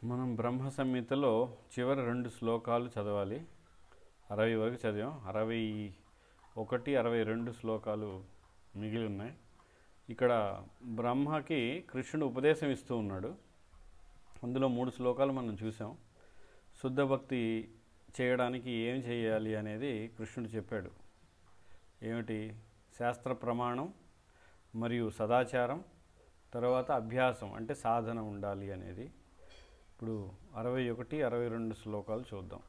మనం బ్రహ్మ సంహితలో చివరి 2 శ్లోకాలు చదవాలి. 60 వరకు చదివాం. 61, 62 శ్లోకాలు మిగిలి ఉన్నాయి. ఇక్కడ బ్రహ్మకి కృష్ణుడు ఉపదేశం ఇస్తూ ఉన్నాడు. అందులో 3 శ్లోకాలు మనం చూసాం. శుద్ధ భక్తి చేయడానికి ఏం చేయాలి అనేది కృష్ణుడు చెప్పాడు. ఏమిటి? శాస్త్ర ప్రమాణం మరియు సదాచారం, తర్వాత అభ్యాసం అంటే సాధన ఉండాలి అనేది. ఇప్పుడు 61, 62 శ్లోకాలు చూద్దాం.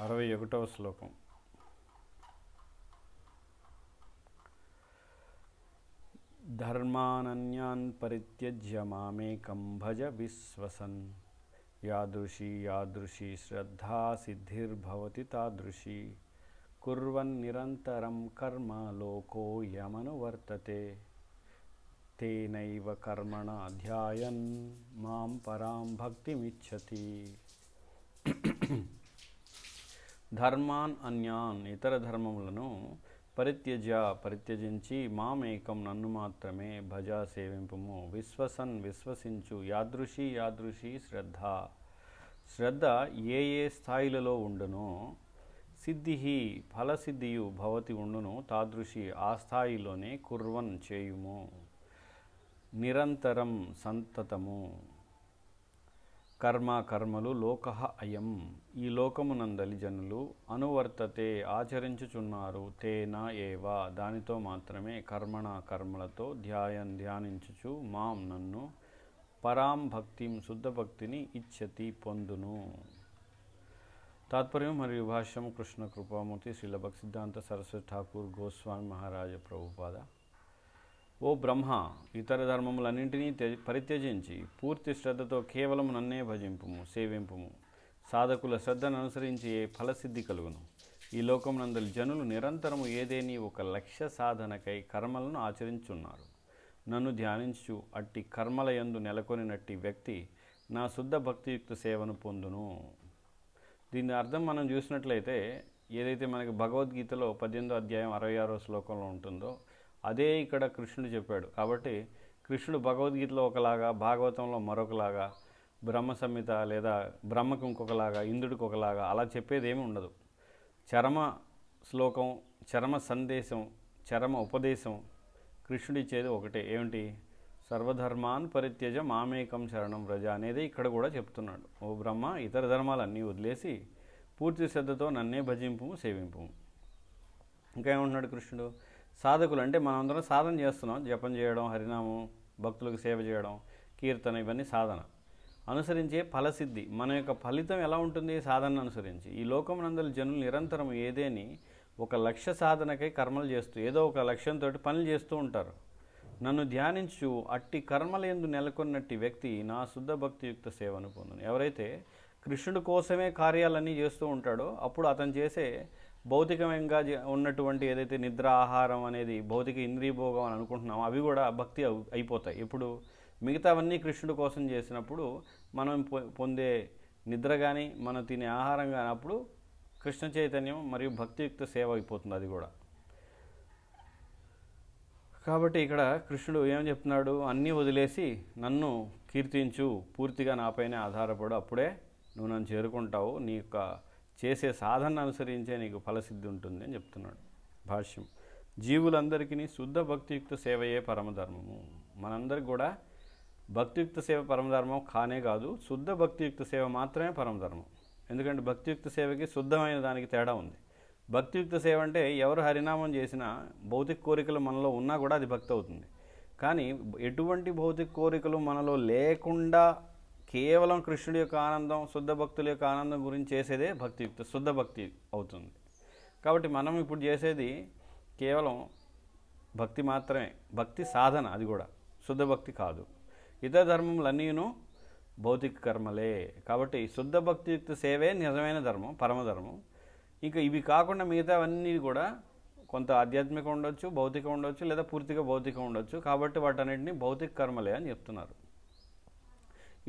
61వ శ్లోకం. ధర్మానన్యాన్ పరిత్యజ్య మామేకం భజ విశ్వసన్ యాదృశీ యాదృశీ శ్రద్ధా సిద్ధిర్భవతి తాదృశీ కుర్వన్ నిరంతరం కర్మ లోకో యమనువర్తతే తేనైవ కర్మణ ధ్యాయన్ మాం పరాం భక్తిమిచ్చతి. ధర్మాన్ అన్యాన్ ఇతర ధర్మములను పరిత్యజించి మామేకం నన్ను మాత్రమే భజ సేవింపుము. విశ్వసన్ విశ్వసించు. యాదృశీ శ్రద్ధ ఏ స్థాయిలలో ఉండునో సిద్ధి ఫలసిద్ధియు భవతి ఉండును తాదృశి ఆ స్థాయిలోనే కుర్వన్ చేయుము. నిరంతరం సంతతము. కర్మలు లోకః అయం ఈ లోకమునందలి జనులు అనువర్తతే ఆచరించుచున్నారు. తేన ఏవ దానితో మాత్రమే కర్మలతో ధ్యానించుచు మాం నన్ను పరాం భక్తిం శుద్ధ భక్తిని ఇచ్చతి పొందును. తాత్పర్యం మరియు భాష్యం కృష్ణ కృపామూర్తి శ్రీల భక్తి సిద్ధాంత సరస్వతి ఠాకూర్ గోస్వామి మహారాజ ప్రభుపాద. ఓ బ్రహ్మ, ఇతర ధర్మములన్నింటినీ పరిత్యజించి పూర్తి శ్రద్ధతో కేవలం నన్నే భజింపుము, సేవింపుము. సాధకుల శ్రద్ధను అనుసరించి ఏ ఫలసిద్ధి కలుగును. ఈ లోకమునందలి జనులు నిరంతరము ఏదేని ఒక లక్ష్య సాధనకై కర్మలను ఆచరించున్నారు. నన్ను ధ్యానించు అట్టి కర్మల యందు నెలకొనినట్టి వ్యక్తి నా శుద్ధ భక్తియుక్త సేవను పొందును. దీని అర్థం మనం చూసినట్లయితే ఏదైతే మనకి భగవద్గీతలో 18వ అధ్యాయం 66వ శ్లోకంలో ఉంటుందో అదే ఇక్కడ కృష్ణుడు చెప్పాడు. కాబట్టి కృష్ణుడు భగవద్గీతలో ఒకలాగా, భాగవతంలో మరొకలాగా, బ్రహ్మ సంహిత లేదా బ్రహ్మకి ఇంకొకలాగా, ఇంద్రుడికి ఒకలాగా అలా చెప్పేది ఏమి ఉండదు. చరమ శ్లోకం, చరమ సందేశం, చరమ ఉపదేశం కృష్ణుడు ఇచ్చేది ఒకటే. ఏమిటి? సర్వధర్మాన్ పరిత్యజ మామేకం శరణం వ్రజ అనేది ఇక్కడ కూడా చెప్తున్నాడు. ఓ బ్రహ్మ, ఇతర ధర్మాలన్నీ వదిలేసి పూర్తి శ్రద్ధతో నన్నే భజింపు, సేవింపు. ఇంకా ఏమంటున్నాడు కృష్ణుడు? సాధకులు అంటే మనందరం సాధన చేస్తున్నాం. జపం చేయడం, హరినామం, భక్తులకు సేవ చేయడం, కీర్తన, ఇవన్నీ సాధన. అనుసరించే ఫలసిద్ధి. మన యొక్క ఫలితం ఎలా ఉంటుంది? సాధనను అనుసరించి. ఈ లోకమునందలి జనులు నిరంతరం ఏదేని ఒక లక్ష్య సాధనకై కర్మలు చేస్తూ ఏదో ఒక లక్ష్యంతో పనులు చేస్తూ ఉంటారు. నన్ను ధ్యానించు అట్టి కర్మల యందు నెలకొన్నట్టి వ్యక్తి నా శుద్ధ భక్తియుక్త సేవను పొందును. ఎవరైతే కృష్ణుడి కోసమే కార్యాలన్నీ చేస్తూ ఉంటాడో అప్పుడు అతను చేసే భౌతికంగా ఉన్నటువంటి ఏదైతే నిద్ర, ఆహారం అనేది భౌతిక ఇంద్రియభోగం అని అనుకుంటున్నామో అవి కూడా భక్తి అయిపోతాయి. ఇప్పుడు మిగతావన్నీ కృష్ణుడి కోసం చేసినప్పుడు మనం పొందే నిద్ర కానీ, మనం తినే ఆహారం కానీ అప్పుడు కృష్ణ చైతన్యం మరియు భక్తియుక్త సేవ అయిపోతుంది అది కూడా. కాబట్టి ఇక్కడ కృష్ణుడు ఏం చెప్తున్నాడు? అన్నీ వదిలేసి నన్ను కీర్తించు, పూర్తిగా నాపైనే ఆధారపడు, అప్పుడే నువ్వు నన్ను చేరుకుంటావు. నీ యొక్క చేసే సాధన అనుసరించే నీకు ఫలసిద్ధి ఉంటుంది అని చెప్తున్నాడు. భాష్యం. జీవులందరికీ శుద్ధ భక్తియుక్త సేవయే పరమధర్మము. మనందరికి కూడా భక్తియుక్త సేవ పరమధర్మం కానే కాదు, శుద్ధ భక్తియుక్త సేవ మాత్రమే పరమధర్మం. ఎందుకంటే భక్తియుక్త సేవకి శుద్ధమైన దానికి తేడా ఉంది. భక్తియుక్త సేవ అంటే ఎవరు హరినామం చేసినా భౌతిక కోరికలు మనలో ఉన్నా కూడా అది భక్తి అవుతుంది. కానీ ఎటువంటి భౌతిక కోరికలు మనలో లేకుండా కేవలం కృష్ణుడి యొక్క ఆనందం, శుద్ధ భక్తుల యొక్క ఆనందం గురించి చేసేదే భక్తియుక్త శుద్ధ భక్తి అవుతుంది. కాబట్టి మనం ఇప్పుడు చేసేది కేవలం భక్తి మాత్రమే, భక్తి సాధన, అది కూడా శుద్ధ భక్తి కాదు. ఇతర ధర్మములన్నీను భౌతిక కర్మలే. కాబట్టి శుద్ధ భక్తియుక్త సేవే నిజమైన ధర్మం, పరమధర్మం. ఇంకా ఇవి కాకుండా మిగతావన్నీ కూడా కొంత ఆధ్యాత్మికం ఉండొచ్చు, భౌతికం ఉండొచ్చు, లేదా పూర్తిగా భౌతికం ఉండొచ్చు. కాబట్టి వాటన్నిటిని భౌతిక కర్మలే అని చెప్తున్నారు.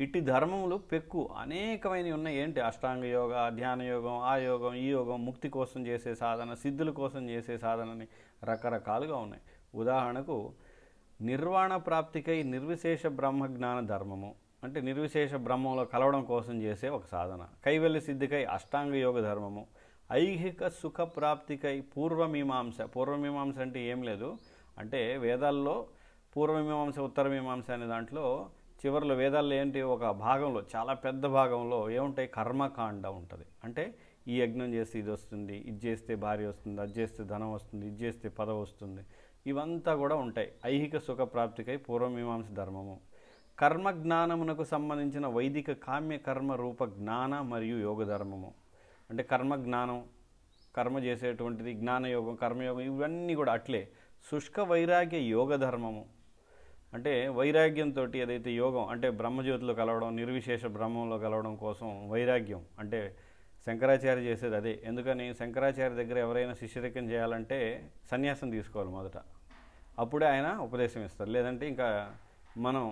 ఇట్టి ధర్మములు పెక్కు అనేకమైనవి ఉన్నాయి. ఏంటి? అష్టాంగ యోగ, ధ్యాన యోగం, ఆ యోగం, ఈ యోగం, ముక్తి కోసం చేసే సాధన, సిద్ధుల కోసం చేసే సాధనని రకరకాలుగా ఉన్నాయి. ఉదాహరణకు నిర్వాణ ప్రాప్తికై నిర్విశేష బ్రహ్మజ్ఞాన ధర్మము, అంటే నిర్విశేష బ్రహ్మంలో కలవడం కోసం చేసే ఒక సాధన. కైవల్య సిద్ధికై అష్టాంగ యోగ ధర్మము, ఐహిక సుఖ ప్రాప్తికై పూర్వమీమాంస. పూర్వమీమాంస అంటే ఏం లేదు, అంటే వేదాల్లో పూర్వమీమాంస ఉత్తరమీమాంస అనే దాంట్లో చివరిలో వేదాల్లో ఏంటి, ఒక భాగంలో చాలా పెద్ద భాగంలో ఏముంటాయి, కర్మకాండ ఉంటుంది. అంటే ఈ యజ్ఞం చేస్తే ఇది వస్తుంది, ఇది చేస్తే భార్య వస్తుంది, అది చేస్తే ధనం వస్తుంది, ఇది చేస్తే పదవి వస్తుంది, ఇవంతా కూడా ఉంటాయి. ఐహిక సుఖ ప్రాప్తికై పూర్వమీమాంస ధర్మము. కర్మజ్ఞానమునకు సంబంధించిన వైదిక కామ్య కర్మ రూప జ్ఞాన మరియు యోగ ధర్మము. అంటే కర్మజ్ఞానం, కర్మ చేసేటువంటిది, జ్ఞానయోగం, కర్మయోగం, ఇవన్నీ కూడా అట్లే. శుష్క వైరాగ్య యోగ ధర్మము, అంటే వైరాగ్యంతో ఏదైతే యోగం, అంటే బ్రహ్మజ్యోతిలో కలవడం, నిర్విశేష బ్రహ్మంలో కలవడం కోసం వైరాగ్యం, అంటే శంకరాచార్య చేసేది అదే. ఎందుకని, శంకరాచార్య దగ్గర ఎవరైనా శిష్యరికం చేయాలంటే సన్యాసం తీసుకోవాలి మొదట, అప్పుడే ఆయన ఉపదేశం ఇస్తారు. లేదంటే ఇంకా మనం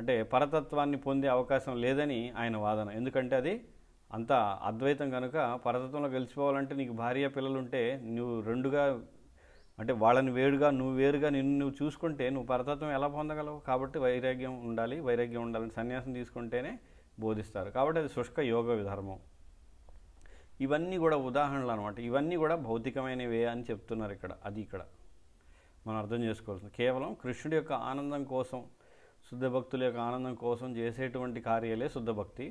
అంటే పరతత్వాన్ని పొందే అవకాశం లేదని ఆయన వాదన. ఎందుకంటే అది అంత అద్వైతం కనుక, పరతత్వంలో గెలిచిపోవాలంటే నీకు భార్య పిల్లలు ఉంటే నువ్వు రెండుగా, అంటే వాళ్ళని వేరుగా నువ్వు వేరుగా నిన్ను నువ్వు చూసుకుంటే నువ్వు పరతత్వం ఎలా పొందగలవు? కాబట్టి వైరాగ్యం ఉండాలని సన్యాసం తీసుకుంటేనే బోధిస్తారు. కాబట్టి అది శుష్క యోగ ధర్మం. ఇవన్నీ కూడా ఉదాహరణలు అనమాట. ఇవన్నీ కూడా భౌతికమైనవే అని చెప్తున్నారు ఇక్కడ. అది ఇక్కడ మనం అర్థం చేసుకోవాల్సింది. కేవలం కృష్ణుడి యొక్క ఆనందం కోసం, శుద్ధ భక్తుల యొక్క ఆనందం కోసం చేసేటువంటి కార్యాలే శుద్ధ భక్తి.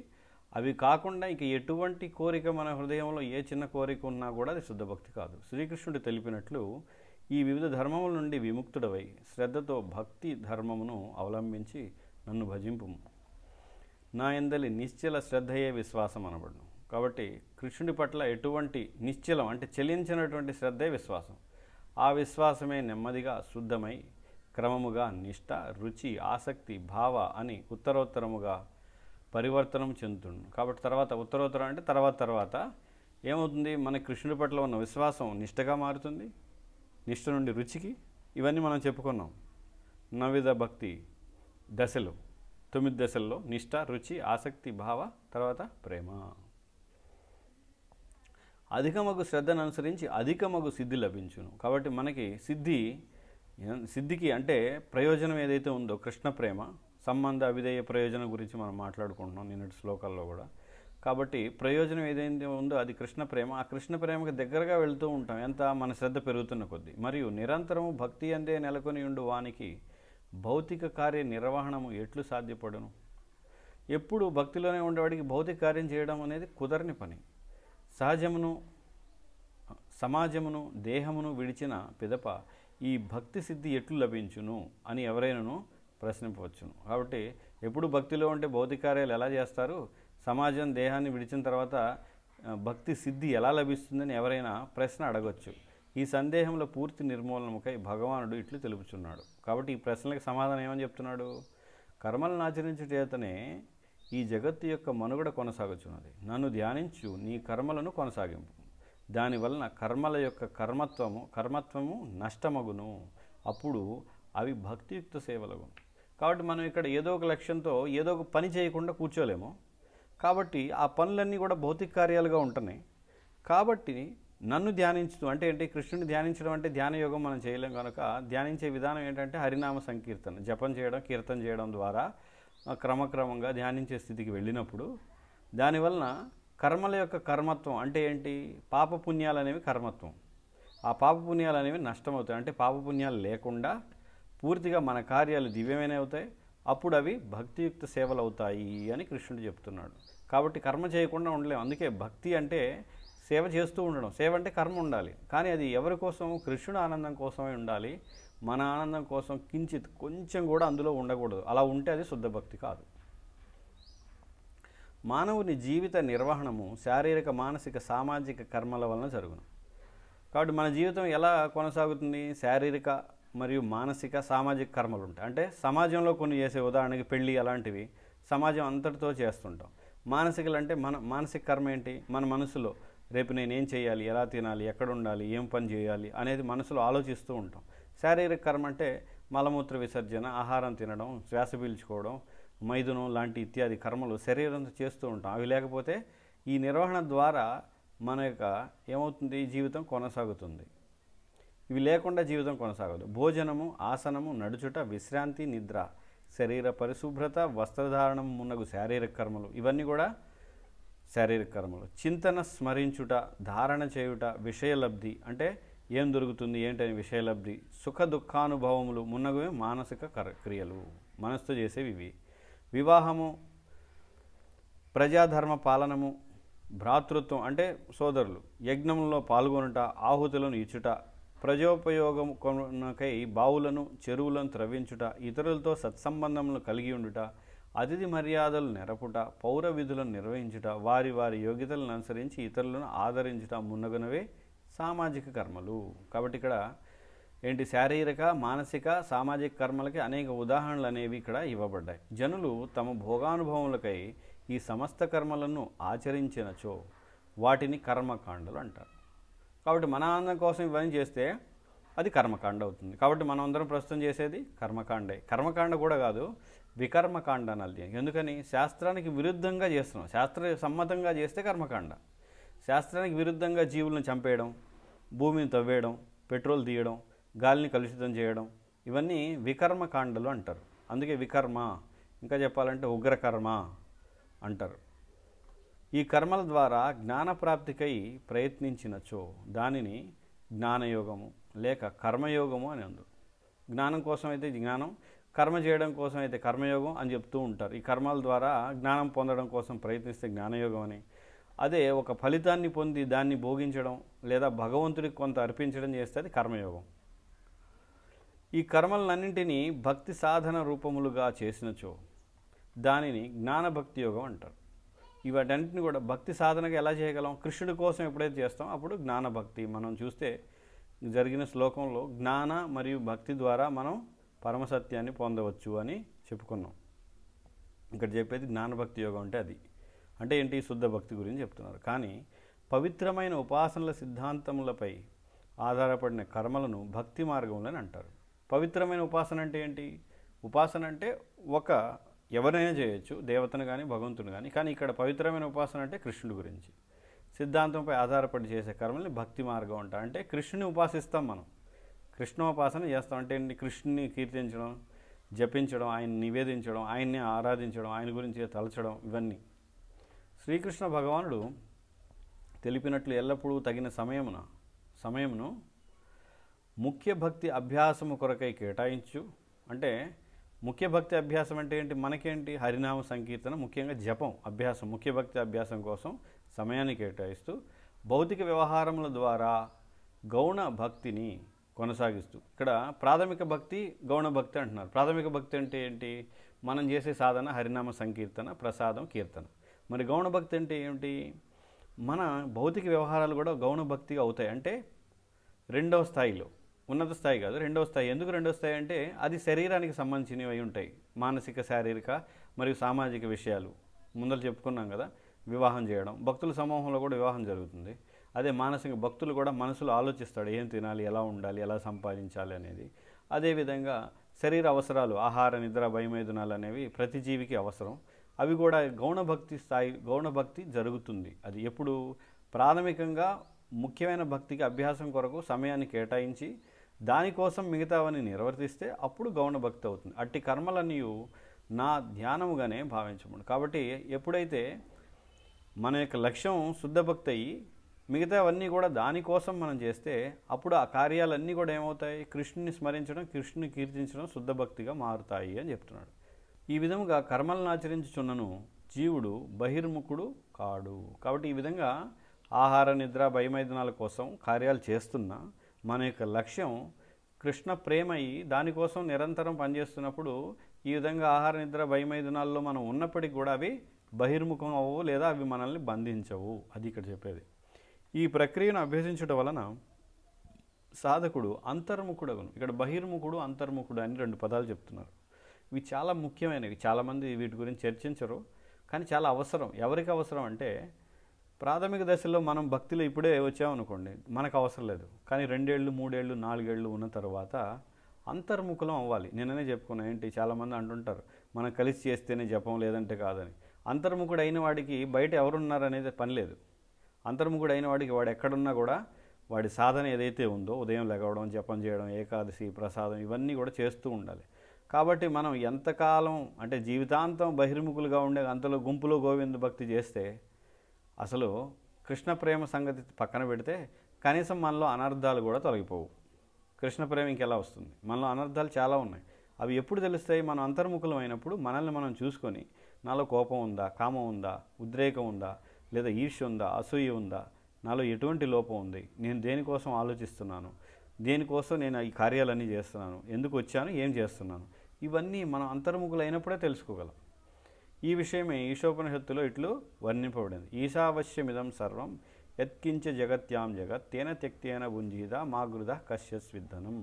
అవి కాకుండా ఇంక ఎటువంటి కోరిక మన హృదయంలో ఏ చిన్న కోరిక ఉన్నా కూడా అది శుద్ధ భక్తి కాదు. శ్రీకృష్ణుడు తెలిపినట్లు ఈ వివిధ ధర్మముల నుండి విముక్తుడవై శ్రద్ధతో భక్తి ధర్మమును అవలంబించి నన్ను భజింపుము. నా యందలి నిశ్చల శ్రద్ధయే విశ్వాసం అనబడును. కాబట్టి కృష్ణుడి పట్ల ఎటువంటి నిశ్చలం అంటే చెలించినటువంటి శ్రద్ధే విశ్వాసం. ఆ విశ్వాసమే నెమ్మదిగా శుద్ధమై క్రమముగా నిష్ఠ, రుచి, ఆసక్తి, భావ అని ఉత్తరోత్తరముగా పరివర్తనం చెందుతుంది. కాబట్టి తర్వాత ఉత్తరోత్తరం అంటే తర్వాత ఏమవుతుంది, మన కృష్ణుడి పట్ల ఉన్న విశ్వాసం నిష్ఠగా మారుతుంది, నిష్ఠ నుండి రుచికి. ఇవన్నీ మనం చెప్పుకున్నాం. నవిధ భక్తి దశలు, 9 దశల్లో నిష్ఠ, రుచి, ఆసక్తి, భావ, తర్వాత ప్రేమ. అధికమగు శ్రద్ధను అనుసరించి అధికమగు సిద్ధి లభించును. కాబట్టి మనకి సిద్ధికి అంటే ప్రయోజనం ఏదైతే ఉందో కృష్ణ ప్రేమ, సంబంధ అవిధేయ ప్రయోజనం గురించి మనం మాట్లాడుకుంటున్నాం నిన్నటి శ్లోకాల్లో కూడా. కాబట్టి ప్రయోజనం ఏదైతే ఉందో అది కృష్ణ ప్రేమ. ఆ కృష్ణ ప్రేమకి దగ్గరగా వెళ్తూ ఉంటాం ఎంత మన శ్రద్ధ పెరుగుతున్న కొద్దీ. మరియు నిరంతరము భక్తి అందే నెలకొని ఉండు వానికి భౌతిక కార్య నిర్వహణము ఎట్లు సాధ్యపడును? ఎప్పుడు భక్తిలోనే ఉండేవాడికి భౌతిక కార్యం చేయడం అనేది కుదరని పని. సమాజమును దేహమును విడిచిన పిదప ఈ భక్తి సిద్ధి ఎట్లు లభించును అని ఎవరైనాను ప్రశ్నింపవచ్చును. కాబట్టి ఎప్పుడు భక్తిలో ఉంటే భౌతిక కార్యాలు ఎలా చేస్తారు, సమాజం దేహాన్ని విడిచిన తర్వాత భక్తి సిద్ధి ఎలా లభిస్తుందని ఎవరైనా ప్రశ్న అడగవచ్చు. ఈ సందేహంలో పూర్తి నిర్మూలనకై భగవానుడు ఇట్లు తెలుపుచున్నాడు. కాబట్టి ఈ ప్రశ్నలకు సమాధానం ఏమని చెప్తున్నాడు, కర్మలను ఆచరించుట చేతనే ఈ జగత్తు యొక్క మనుగడ కొనసాగుచున్నది. నన్ను ధ్యానించు, నీ కర్మలను కొనసాగింపు. దానివలన కర్మల యొక్క కర్మత్వము నష్టమగును. అప్పుడు అవి భక్తియుక్త సేవలగును. కాబట్టి మనం ఇక్కడ ఏదో ఒక లక్ష్యంతో ఏదో ఒక పని చేయకుండా కూర్చోలేము. కాబట్టి ఆ పనులన్నీ కూడా భౌతిక కార్యాలుగా ఉంటున్నాయి. కాబట్టి నన్ను ధ్యానించుతూ అంటే ఏంటి, కృష్ణుని ధ్యానించడం అంటే ధ్యానయోగం మనం చేయలేం కనుక ధ్యానించే విధానం ఏంటంటే హరినామ సంకీర్తన, జపం చేయడం, కీర్తన చేయడం ద్వారా క్రమక్రమంగా ధ్యానించే స్థితికి వెళ్ళినప్పుడు దానివలన కర్మల యొక్క కర్మత్వం అంటే ఏంటి, పాపపుణ్యాలు అనేవి కర్మత్వం, ఆ పాపపుణ్యాలు అనేవి నష్టమవుతాయి. అంటే పాపపుణ్యాలు లేకుండా పూర్తిగా మన కార్యాలు దివ్యమైన అవుతాయి. అప్పుడు అవి భక్తియుక్త సేవలు అవుతాయి అని కృష్ణుడు చెప్తున్నాడు. కాబట్టి కర్మ చేయకుండా ఉండలేము. అందుకే భక్తి అంటే సేవ చేస్తూ ఉండడం. సేవ అంటే కర్మ ఉండాలి, కానీ అది ఎవరి కోసం, కృష్ణుడు ఆనందం కోసమే ఉండాలి. మన ఆనందం కోసం కొంచెం కూడా అందులో ఉండకూడదు. అలా ఉంటే అది శుద్ధ భక్తి కాదు. మానవుని జీవిత నిర్వహణము శారీరక, మానసిక, సామాజిక కర్మల వలన జరుగును. కాబట్టి మన జీవితం ఎలా కొనసాగుతుంది, శారీరక మరియు మానసిక, సామాజిక కర్మలు ఉంటాయి. అంటే సమాజంలో కొన్ని చేసే, ఉదాహరణకి పెళ్ళి అలాంటివి సమాజం అంతటితో చేస్తుంటాం. మానసికలు అంటే మానసిక కర్మ ఏంటి, మన మనసులో రేపు నేనేం చేయాలి, ఎలా తినాలి, ఎక్కడ ఉండాలి, ఏం పని చేయాలి అనేది మనసులో ఆలోచిస్తూ ఉంటాం. శారీరక కర్మ అంటే మలమూత్ర విసర్జన, ఆహారం తినడం, శ్వాస పీల్చుకోవడం, మైదునం లాంటి ఇత్యాది కర్మలు శరీరంతో చేస్తూ ఉంటాం. అవి లేకపోతే ఈ నిర్వహణ ద్వారా మన యొక్క ఏమవుతుంది, జీవితం కొనసాగుతుంది. ఇవి లేకుండా జీవితం కొనసాగదు. భోజనము, ఆసనము, నడుచుట, విశ్రాంతి, నిద్ర శరీర పరిశుభ్రత, వస్త్రధారణం మున్నగు శారీరక కర్మలు, ఇవన్నీ కూడా శారీరక కర్మలు. చింతన, స్మరించుట, ధారణ చేయుట, విషయలబ్ధి అంటే ఏం దొరుకుతుంది ఏంటని విషయలబ్ధి, సుఖ దుఃఖానుభవములు మున్నగువే మానసిక క్రియలు, మనసుతో చేసేవి ఇవి. వివాహము, ప్రజాధర్మ పాలనము, భ్రాతృత్వం అంటే సోదరులు, యజ్ఞంలో పాల్గొనుట, ఆహుతులను ఇచ్చుట, ప్రజోపయోగం కొనకై బావులను చెరువులను త్రవ్వించుట, ఇతరులతో సత్సంబంధములను కలిగి ఉండుట, అతిథి మర్యాదలు నెరపుట, పౌర విధులను నిర్వహించుట, వారి వారి యోగ్యతలను అనుసరించి ఇతరులను ఆదరించుట మున్నగునవే సామాజిక కర్మలు. కాబట్టి ఇక్కడ ఏంటి, శారీరక, మానసిక, సామాజిక కర్మలకి అనేక ఉదాహరణలు అనేవి ఇక్కడ ఇవ్వబడ్డాయి. జనులు తమ భోగానుభవములకై ఈ సమస్త కర్మలను ఆచరించినచో వాటిని కర్మకాండలు అంటారు. కాబట్టి మన ఆనందం కోసం ఇవన్నీ చేస్తే అది కర్మకాండ అవుతుంది. కాబట్టి మనం అందరం ప్రస్తుతం చేసేది కర్మకాండే. కర్మకాండ కూడా కాదు, వికర్మకాండ అనాలి. ఎందుకని, శాస్త్రానికి విరుద్ధంగా చేస్తున్నాం. శాస్త్ర సమ్మతంగా చేస్తే కర్మకాండ, శాస్త్రానికి విరుద్ధంగా జీవులను చంపేయడం, భూమిని తవ్వేయడం, పెట్రోల్ తీయడం, గాలిని కలుషితం చేయడం, ఇవన్నీ వికర్మకాండలు అంటారు. అందుకే వికర్మ, ఇంకా చెప్పాలంటే ఉగ్రకర్మ అంటారు. ఈ కర్మల ద్వారా జ్ఞానప్రాప్తికై ప్రయత్నించినచో దానిని జ్ఞానయోగము లేక కర్మయోగము అని అందు. జ్ఞానం కోసం అయితే జ్ఞానం, కర్మ చేయడం కోసం అయితే కర్మయోగం అని చెప్తూ ఉంటారు. ఈ కర్మల ద్వారా జ్ఞానం పొందడం కోసం ప్రయత్నిస్తే జ్ఞానయోగం అని, అదే ఒక ఫలితాన్ని పొంది దాన్ని భోగించడం లేదా భగవంతుడికి కొంత అర్పించడం చేస్తే అది కర్మయోగం. ఈ కర్మలన్నింటినీ భక్తి సాధన రూపములుగా చేసినచో దానిని జ్ఞానభక్తి యోగం అంటారు. ఇవన్నింటిని కూడా భక్తి సాధనగా ఎలా చేయగలం, కృష్ణుడి కోసం ఎప్పుడైతే చేస్తాం అప్పుడు జ్ఞానభక్తి. మనం చూస్తే జరిగిన శ్లోకంలో జ్ఞాన మరియు భక్తి ద్వారా మనం పరమసత్యాన్ని పొందవచ్చు అని చెప్పుకున్నాం. ఇక్కడ చెప్పేది జ్ఞానభక్తి యోగం అంటే అది. అంటే ఏంటి, శుద్ధ భక్తి గురించి చెప్తున్నారు. కానీ పవిత్రమైన ఉపాసనల సిద్ధాంతములపై ఆధారపడిన కర్మలను భక్తి మార్గంలో అంటారు. పవిత్రమైన ఉపాసన అంటే ఏంటి, ఉపాసన అంటే ఎవరైనా చేయొచ్చు, దేవతను కానీ భగవంతుని కానీ. కానీ ఇక్కడ పవిత్రమైన ఉపాసన అంటే కృష్ణుడి గురించి, సిద్ధాంతంపై ఆధారపడి చేసే కర్మల్ని భక్తి మార్గం అంటారు. అంటే కృష్ణుని ఉపాసిస్తాం మనం, కృష్ణోపాసన చేస్తాం. అంటే కృష్ణుని కీర్తించడం, జపించడం, ఆయన్ని నివేదించడం, ఆయన్ని ఆరాధించడం, ఆయన గురించి తలచడం, ఇవన్నీ. శ్రీకృష్ణ భగవానుడు తెలిపినట్లు ఎల్లప్పుడూ తగిన సమయమును ముఖ్య భక్తి అభ్యాసము కొరకై కేటాయించు. అంటే ముఖ్య భక్తి అభ్యాసం అంటే ఏంటి, మనకేంటి, హరినామ సంకీర్తన, ముఖ్యంగా జపం అభ్యాసం, ముఖ్య భక్తి అభ్యాసం కోసం సమయాన్ని కేటాయిస్తూ భౌతిక వ్యవహారముల ద్వారా గౌణ భక్తిని కొనసాగిస్తూ. ఇక్కడ ప్రాథమిక భక్తి, గౌణ భక్తి అంటున్నారు. ప్రాథమిక భక్తి అంటే ఏంటి, మనం చేసే సాధన హరినామ సంకీర్తన, ప్రసాదం, కీర్తన. మరి గౌణ భక్తి అంటే ఏమిటి, మన భౌతిక వ్యవహారాలు కూడా గౌణ భక్తిగా అవుతాయి. అంటే రెండవ స్థాయిలో, ఉన్నత స్థాయి కాదు, రెండవ స్థాయి. ఎందుకు రెండవ స్థాయి అంటే అది శరీరానికి సంబంధించినవి అయి ఉంటాయి. మానసిక, శారీరక మరియు సామాజిక విషయాలు ముందర చెప్పుకున్నాం కదా. వివాహం చేయడం, భక్తుల సమూహంలో కూడా వివాహం జరుగుతుంది. అదే మానసిక, భక్తులు కూడా మనసులో ఆలోచిస్తాడు ఏం తినాలి, ఎలా ఉండాలి, ఎలా సంపాదించాలి అనేది. అదేవిధంగా శరీర అవసరాలు, ఆహార, నిద్ర, భయమైదునాలు అనేవి ప్రతి జీవికి అవసరం. అవి కూడా గౌణభక్తి జరుగుతుంది. అది ఎప్పుడు, ప్రాథమికంగా ముఖ్యమైన భక్తికి అభ్యాసం కొరకు సమయాన్ని కేటాయించి దానికోసం మిగతావన్నీ నిర్వర్తిస్తే అప్పుడు గౌణభక్తి అవుతుంది. అట్టి కర్మలన్నీ నా ధ్యానముగానే భావించము. కాబట్టి ఎప్పుడైతే మన యొక్క లక్ష్యం శుద్ధ భక్తి అయ్యి మిగతావన్నీ కూడా దానికోసం మనం చేస్తే అప్పుడు ఆ కార్యాలన్నీ కూడా ఏమవుతాయి, కృష్ణుని స్మరించడం, కృష్ణుని కీర్తించడం శుద్ధ భక్తిగా మారుతాయి అని చెప్తున్నాడు. ఈ విధముగా కర్మలను ఆచరించుచున్నను జీవుడు బహిర్ముఖుడు కాడు. కాబట్టి ఈ విధంగా ఆహార, నిద్ర, భయమైదనాల కోసం కార్యాలు చేస్తున్నా మన యొక్క లక్ష్యం కృష్ణ ప్రేమ అయ్యి దానికోసం నిరంతరం పనిచేస్తున్నప్పుడు ఈ విధంగా ఆహార, నిద్ర, భయమైదనాల్లో మనం ఉన్నప్పటికీ కూడా అవి బహిర్ముఖం అవ్వవు లేదా అవి మనల్ని బంధించవు. అది ఇక్కడ చెప్పేది. ఈ ప్రక్రియను అభ్యసించడం వలన సాధకుడు అంతర్ముఖుడగును. ఇక్కడ బహిర్ముఖుడు, అంతర్ముఖుడు అని రెండు పదాలు చెప్తున్నారు. ఇవి చాలా ముఖ్యమైనవి. చాలామంది వీటి గురించి చర్చించరు, కానీ చాలా అవసరం. ఎవరికి అవసరం అంటే, ప్రాథమిక దశలో మనం భక్తిలో ఇప్పుడే వచ్చామనుకోండి, మనకు అవసరం లేదు. కానీ 2 ఏళ్ళు, 3 ఏళ్ళు, 4 ఏళ్ళు ఉన్న తర్వాత అంతర్ముఖులం అవ్వాలి. నేననే చెప్పుకున్నా. ఏంటి, చాలామంది అంటుంటారు మనం కలిసి చేస్తేనే జపం, లేదంటే కాదని. అంతర్ముఖుడు అయిన వాడికి బయట ఎవరున్నారనేది పని లేదు. అంతర్ముఖుడు అయిన వాడికి వాడు ఎక్కడున్నా కూడా వాడి సాధన ఏదైతే ఉందో, ఉదయం లెగవడం, జపం చేయడం, ఏకాదశి, ప్రసాదం, ఇవన్నీ కూడా చేస్తూ ఉండాలి. కాబట్టి మనం ఎంతకాలం అంటే జీవితాంతం బహిర్ముఖులుగా ఉండే అంతలో గుంపులో గోవింద భక్తి చేస్తే అసలు కృష్ణ ప్రేమ సంగతి పక్కన పెడితే కనీసం మనలో అనర్థాలు కూడా తొలగిపోవు. కృష్ణ ప్రేమ ఇంకెలా వస్తుంది? మనలో అనర్థాలు చాలా ఉన్నాయి. అవి ఎప్పుడు తెలుస్తాయి? మనం అంతర్ముఖులం అయినప్పుడు మనల్ని మనం చూసుకొని నాలో కోపం ఉందా, కామం ఉందా, ఉద్రేకం ఉందా, లేదా ఈర్ష్య ఉందా, అసూయ ఉందా, నాలో ఎటువంటి లోపం ఉంది, నేను దేనికోసం ఆలోచిస్తున్నాను, దేనికోసం నేను ఈ కార్యాలన్నీ చేస్తున్నాను, ఎందుకు వచ్చాను, ఏం చేస్తున్నాను, ఇవన్నీ మనం అంతర్ముఖులైనప్పుడే తెలుసుకోగలం. ఈ విషయమే ఈశోపనిషత్తులో ఇట్లు వర్ణింపబడింది. ఈశావశ్యమిదం సర్వం యత్కించ జగత్యాం జగత్ తేన త్యక్తేన భుంజీద మాగృధ కశ్యస్విద్ధనం.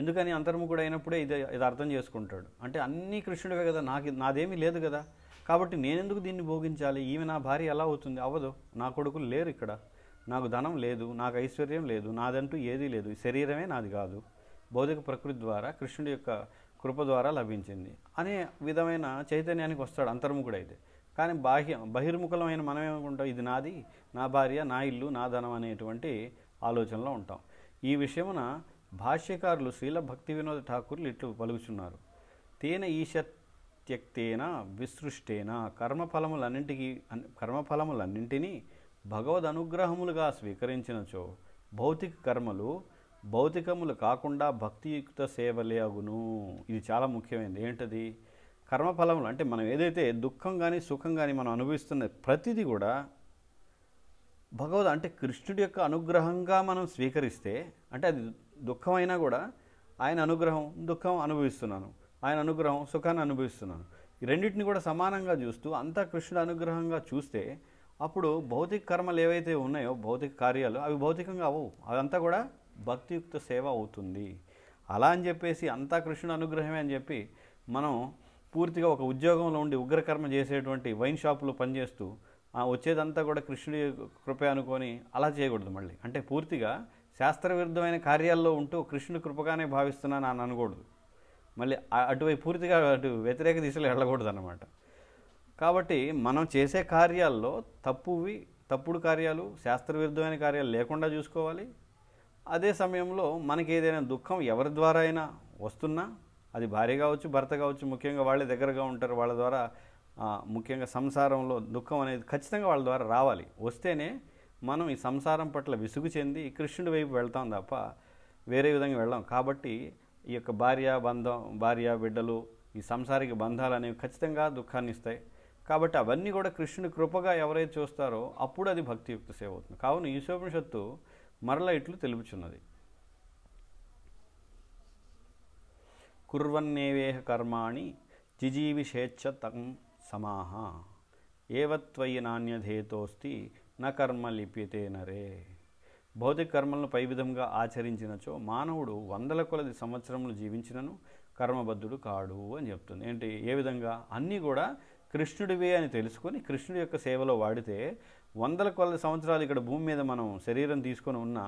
ఎందుకని అంతర్ముఖుడు అయినప్పుడే ఇది అర్థం చేసుకుంటాడు. అంటే అన్నీ కృష్ణుడివే కదా, నాదేమీ లేదు కదా, కాబట్టి నేనెందుకు దీన్ని భోగించాలి, ఈమె నా భార్య ఎలా అవుతుంది, అవ్వదు, నా కొడుకులు లేరు ఇక్కడ, నాకు ధనం లేదు, నాకు ఐశ్వర్యం లేదు, నాదంటూ ఏదీ లేదు, శరీరమే నాది కాదు, భౌతిక ప్రకృతి ద్వారా కృష్ణుడి యొక్క కృప ద్వారా లభించింది అనే విధమైన చైతన్యానికి వస్తాడు అంతర్ముఖుడైతే. కానీ బహిర్ముఖులమైన మనం ఏమనుకుంటాం, ఇది నాది, నా భార్య, నా ఇల్లు, నా ధనం అనేటువంటి ఆలోచనలో ఉంటాం. ఈ విషయమున భాష్యకారులు శ్రీల భక్తి వినోద ఠాకూర్లు ఇట్లు పలుకుచున్నారు. తేన ఈశత్యక్తేన విసృష్టేన కర్మఫలములన్నింటినీ భగవద్ అనుగ్రహములుగా స్వీకరించినచో భౌతిక కర్మలు భౌతికములు కాకుండా భక్తియుక్త సేవలే అగును. ఇది చాలా ముఖ్యమైనది. ఏంటది? కర్మఫలములు అంటే మనం ఏదైతే దుఃఖం కానీ సుఖం కానీ మనం అనుభవిస్తున్న ప్రతిదీ కూడా అంటే కృష్ణుడి యొక్క అనుగ్రహంగా మనం స్వీకరిస్తే, అంటే అది దుఃఖమైనా కూడా ఆయన అనుగ్రహం, దుఃఖం అనుభవిస్తున్నాను, ఆయన అనుగ్రహం, సుఖాన్ని అనుభవిస్తున్నాను, ఈ రెండింటిని కూడా సమానంగా చూస్తూ అంతా కృష్ణుడి అనుగ్రహంగా చూస్తే అప్పుడు భౌతిక కర్మలు ఏవైతే ఉన్నాయో, భౌతిక కార్యాలు, అవి భౌతికంగా అవ్వవు, అదంతా కూడా భక్తియుక్త సేవ అవుతుంది. అలా అని చెప్పేసి అంతా కృష్ణుడి అనుగ్రహమే అని చెప్పి మనం పూర్తిగా ఒక ఉద్యోగంలో ఉండి ఉగ్రకర్మ చేసేటువంటి వైన్ షాపులో పనిచేస్తూ వచ్చేదంతా కూడా కృష్ణుడి కృపే అనుకొని అలా చేయకూడదు. మళ్ళీ అంటే పూర్తిగా శాస్త్రవిరుద్ధమైన కార్యాల్లో ఉంటూ కృష్ణుడి కృపగానే భావిస్తున్నాను అని అనకూడదు. మళ్ళీ అటువైపు పూర్తిగా వ్యతిరేక దిశలో వెళ్ళకూడదు అన్నమాట. కాబట్టి మనం చేసే కార్యాల్లో తప్పుడు కార్యాలు, శాస్త్రవిరుద్ధమైన కార్యాలు లేకుండా చూసుకోవాలి. అదే సమయంలో మనకి ఏదైనా దుఃఖం ఎవరి ద్వారా అయినా వస్తున్నా, అది భార్య కావచ్చు, భర్త కావచ్చు, ముఖ్యంగా వాళ్ళే దగ్గరగా ఉంటారు, వాళ్ళ ద్వారా ముఖ్యంగా సంసారంలో దుఃఖం అనేది ఖచ్చితంగా వాళ్ళ ద్వారా రావాలి. వస్తేనే మనం ఈ సంసారం పట్ల విసుగు చెంది కృష్ణుడి వైపు వెళ్తాం తప్ప వేరే విధంగా వెళ్ళాం. కాబట్టి ఈ యొక్క భార్య బిడ్డలు, ఈ సంసారిక బంధాలు అనేవి ఖచ్చితంగా దుఃఖాన్ని ఇస్తాయి. కాబట్టి అవన్నీ కూడా కృష్ణుని కృపగా ఎవరైతే చూస్తారో అప్పుడు అది భక్తియుక్త సేవ అవుతుంది. కావున ఈశోపనిషత్తు మరలా ఇట్లు తెలుపుచున్నది. కుర్వన్నేవేహ కర్మాణి జిజీవిషేచ్ఛ తం సమాహ ఏవత్వయి నాణ్యధేతోస్తి న కర్మ లిప్యతే నరే. భౌతిక కర్మలను పై విధంగా ఆచరించినచో మానవుడు వందల కొలది సంవత్సరములు జీవించినను కర్మబద్ధుడు కాడు అని చెప్తుంది. ఏంటి? ఏ విధంగా? అన్నీ కూడా కృష్ణుడివే అని తెలుసుకొని కృష్ణుడి యొక్క సేవలో వాడితే వందల కొలది సంవత్సరాలు ఇక్కడ భూమి మీద మనం శరీరం తీసుకొని ఉన్న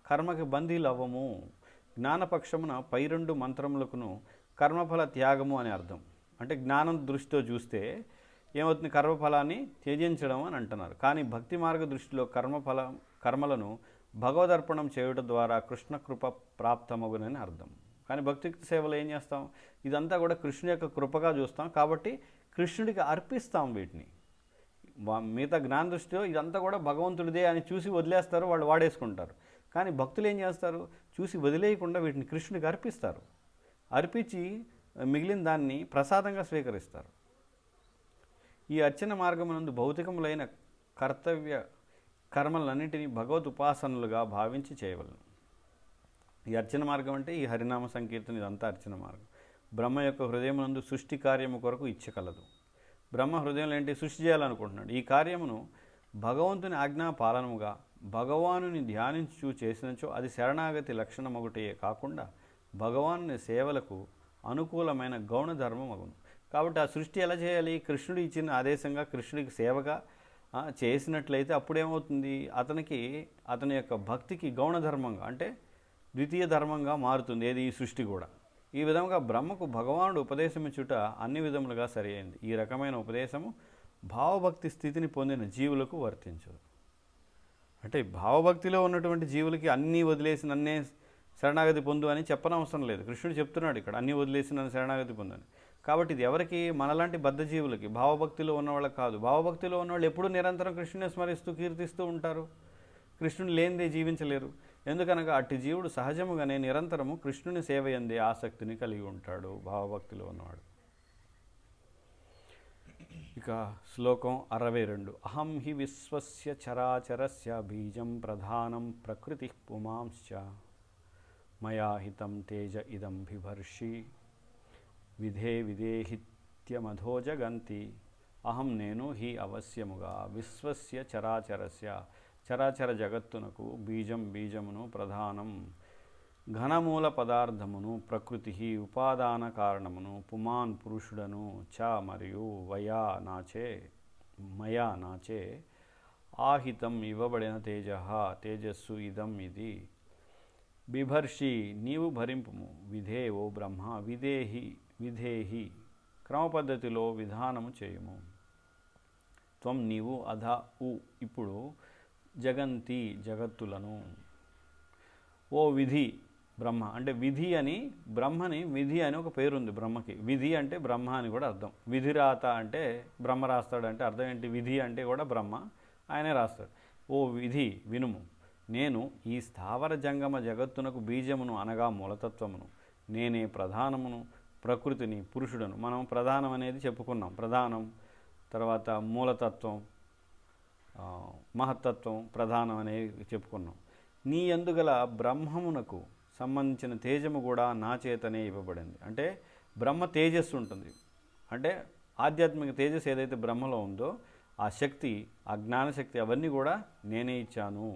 కర్మకి బందీలు అవ్వము. జ్ఞానపక్షమున పై రెండు మంత్రములకును కర్మఫల త్యాగము అని అర్థం. అంటే జ్ఞానం దృష్టితో చూస్తే ఏమవుతుంది? కర్మఫలాన్ని త్యజించడం అని అంటున్నారు. కానీ భక్తి మార్గ దృష్టిలో కర్మలను భగవదర్పణం చేయుట ద్వారా కృష్ణ కృప ప్రాప్తమగునని అర్థం. కానీ భక్తియుక్త సేవలో ఏం చేస్తాం? ఇదంతా కూడా కృష్ణుడి యొక్క కృపగా చూస్తాం, కాబట్టి కృష్ణుడికి అర్పిస్తాం వీటిని. మిగతా జ్ఞాన దృష్టిలో ఇదంతా కూడా భగవంతుడిదే అని చూసి వదిలేస్తారు, వాళ్ళు వాడేసుకుంటారు. కానీ భక్తులు ఏం చేస్తారు? చూసి వదిలేయకుండా వీటిని కృష్ణుడికి అర్పిస్తారు. అర్పించి మిగిలిన దాన్ని ప్రసాదంగా స్వీకరిస్తారు. ఈ అర్చన మార్గమునందు భౌతికములైన కర్తవ్య కర్మలన్నింటినీ భగవద్ ఉపాసనలుగా భావించి చేయవలను. ఈ అర్చన మార్గం అంటే ఈ హరినామ సంకీర్తన, ఇదంతా అర్చన మార్గం. బ్రహ్మ యొక్క హృదయమునందు సృష్టి కార్యము కొరకు ఇచ్చ కలదు. బ్రహ్మ హృదయంలో ఏంటి? సృష్టి చేయాలనుకుంటున్నాడు. ఈ కార్యమును భగవంతుని ఆజ్ఞా పాలనముగా భగవానుని ధ్యానించు చేసినచో అది శరణాగతి లక్షణమొకటే కాకుండా భగవానుని సేవలకు అనుకూలమైన గౌణ ధర్మం అగును. కాబట్టి ఆ సృష్టి ఎలా చేయాలి? కృష్ణుడు ఇచ్చిన ఆదేశంగా కృష్ణుడికి సేవగా చేసినట్లయితే అప్పుడేమవుతుంది? అతని యొక్క భక్తికి గౌణ ధర్మంగా అంటే ద్వితీయ ధర్మంగా మారుతుంది. ఏది? ఈ సృష్టి కూడా. ఈ విధంగా బ్రహ్మకు భగవానుడు ఉపదేశమిచ్చుట అన్ని విధములుగా సరి అయింది. ఈ రకమైన ఉపదేశము భావభక్తి స్థితిని పొందిన జీవులకు వర్తించదు. అంటే భావభక్తిలో ఉన్నటువంటి జీవులకి అన్నీ వదిలేసి నన్నే శరణాగతి పొందు అని చెప్పనవసరం లేదు. కృష్ణుడు చెప్తున్నాడు ఇక్కడ, అన్నీ వదిలేసి నన్ను శరణాగతి పొందని. కాబట్టి ఇది ఎవరికి? మనలాంటి బద్ధజీవులకి, భావభక్తిలో ఉన్నవాళ్ళకి కాదు. భావభక్తిలో ఉన్నవాళ్ళు ఎప్పుడూ నిరంతరం కృష్ణుని స్మరిస్తూ కీర్తిస్తూ ఉంటారు. కృష్ణుని లేనిదే జీవించలేరు. ఎందుకనగా అట్టి జీవుడు సహజముగానే నిరంతరము కృష్ణుని సేవ యందే ఆసక్తిని కలిగి ఉంటాడు, భావభక్తిలో ఉన్నవాడు. ఇక శ్లోకం 62. అహం హి విశ్వస్య చరాచరస్య బీజం ప్రధానం ప్రకృతి పుమాంశ్చ మయా హితం తేజ ఇదం బిభర్షి విధేహిత్యమధో జగంతి. అహం నేను హి అవశ్యముగా విశ్వస్య చరాచరస్య చరాచర జగత్తునకు బీజమును ప్రధానం ఘనమూల పదార్థమును ప్రకృతి ఉపాదాన కారణమును పుమాన్ పురుషుడను చ మరియు మయా నాచే ఆహితం ఇవ్వబడిన తేజస్సు ఇదం ఇది బిభర్షి నీవు భరింపుము ఓ బ్రహ్మ విధేహి క్రమపద్ధతిలో విధానము చేయుము. త్వం నీవు అధ ఇప్పుడు జగంతి జగత్తులను. ఓ విధి బ్రహ్మ అంటే విధి అని, బ్రహ్మని విధి అని ఒక పేరుంది బ్రహ్మకి. విధి అంటే బ్రహ్మ అని కూడా అర్థం. విధిరాత అంటే బ్రహ్మ రాస్తాడు అంటే అర్థం ఏంటి? విధి అంటే కూడా బ్రహ్మ, ఆయనే రాస్తాడు. ఓ విధి వినుము, నేను ఈ స్థావర జంగమ జగత్తునకు బీజమును అనగా మూలతత్వమును, నేనే ప్రధానమును ప్రకృతిని పురుషుడను. మనం ప్రధానం అనేది చెప్పుకున్నాం. ప్రధానం తర్వాత మూలతత్వం, మహత్తత్వం, ప్రధానం అనేది చెప్పుకున్నాం. నీ యందుగల బ్రహ్మమునకు సంబంధించిన తేజము కూడా నా చేతనే ఇవ్వబడింది. అంటే బ్రహ్మ తేజస్సు ఉంటుంది. అంటే ఆధ్యాత్మిక తేజస్సు ఏదైతే బ్రహ్మలో ఉందో ఆ శక్తి, ఆ జ్ఞానశక్తి అవన్నీ కూడా నేనే ఇచ్చాను.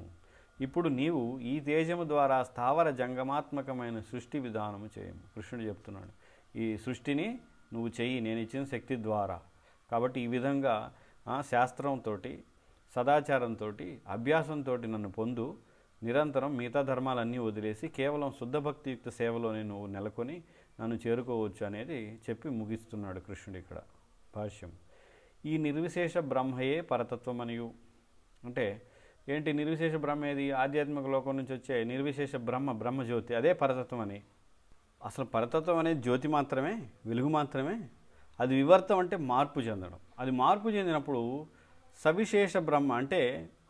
ఇప్పుడు నీవు ఈ తేజము ద్వారా స్థావర జంగమాత్మకమైన సృష్టి విధానము చేయము. కృష్ణుడు చెప్తున్నాడు, ఈ సృష్టిని నువ్వు చెయ్యి నేను ఇచ్చిన శక్తి ద్వారా. కాబట్టి ఈ విధంగా శాస్త్రంతో, సదాచారంతో, అభ్యాసంతో నన్ను పొందు. నిరంతరం మిగతా ధర్మాలన్నీ వదిలేసి కేవలం శుద్ధ భక్తియుక్త సేవలోనే నువ్వు నెలకొని నన్ను చేరుకోవచ్చు అనేది చెప్పి ముగిస్తున్నాడు కృష్ణుడు ఇక్కడ భాష్యం. ఈ నిర్విశేష బ్రహ్మయే పరతత్వమనియు. అంటే ఏంటి నిర్విశేష బ్రహ్మ? ఏది? ఆధ్యాత్మిక లోకం నుంచి వచ్చే నిర్విశేష బ్రహ్మజ్యోతి, అదే పరతత్వం అని. అసలు పరతత్వం అనేది జ్యోతి మాత్రమే, వెలుగు మాత్రమే. అది వివర్తం అంటే మార్పు చెందడం. అది మార్పు చెందినప్పుడు సవిశేష బ్రహ్మ అంటే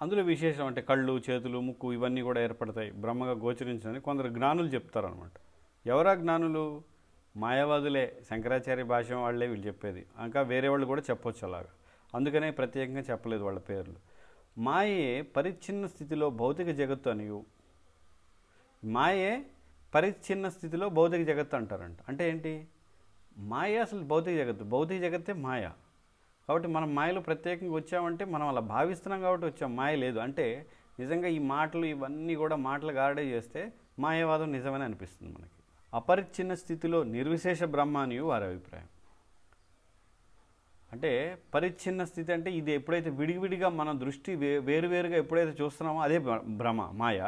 అందులో విశేషం అంటే కళ్ళు, చేతులు, ముక్కు ఇవన్నీ కూడా ఏర్పడతాయి బ్రహ్మగా గోచరించని కొందరు జ్ఞానులు చెప్తారనమాట. ఎవరా జ్ఞానులు? మాయావాదులే, శంకరాచార్య భాష్యం వాళ్ళే వీళ్ళు చెప్పేది. ఇంకా వేరే వాళ్ళు కూడా చెప్పొచ్చు అలాగా. అందుకనే ప్రత్యేకంగా చెప్పలేదు వాళ్ళ పేర్లు. మాయే పరిచ్ఛిన్న స్థితిలో భౌతిక జగత్తు అనియు. మాయే పరిచ్ఛిన్న స్థితిలో భౌతిక జగత్తు అంటారంట. అంటే ఏంటి? మాయ అసలు భౌతిక జగత్తు, భౌతిక జగత్తే మాయ. కాబట్టి మనం మాయలో ప్రత్యేకంగా వచ్చామంటే మనం అలా భావిస్తున్నాం కాబట్టి వచ్చాం. మాయ లేదు అంటే నిజంగా ఈ మాటలు ఇవన్నీ కూడా మాటలు గారడే చేస్తే మాయవాదం నిజమని అనిపిస్తుంది మనకి. అపరిచ్ఛిన్న స్థితిలో నిర్విశేష బ్రహ్మ అని వారి అభిప్రాయం. అంటే పరిచ్ఛిన్న స్థితి అంటే ఇది ఎప్పుడైతే విడివిడిగా మన దృష్టి వేరువేరుగా ఎప్పుడైతే చూస్తున్నామో అదే భ్రమ, మాయ.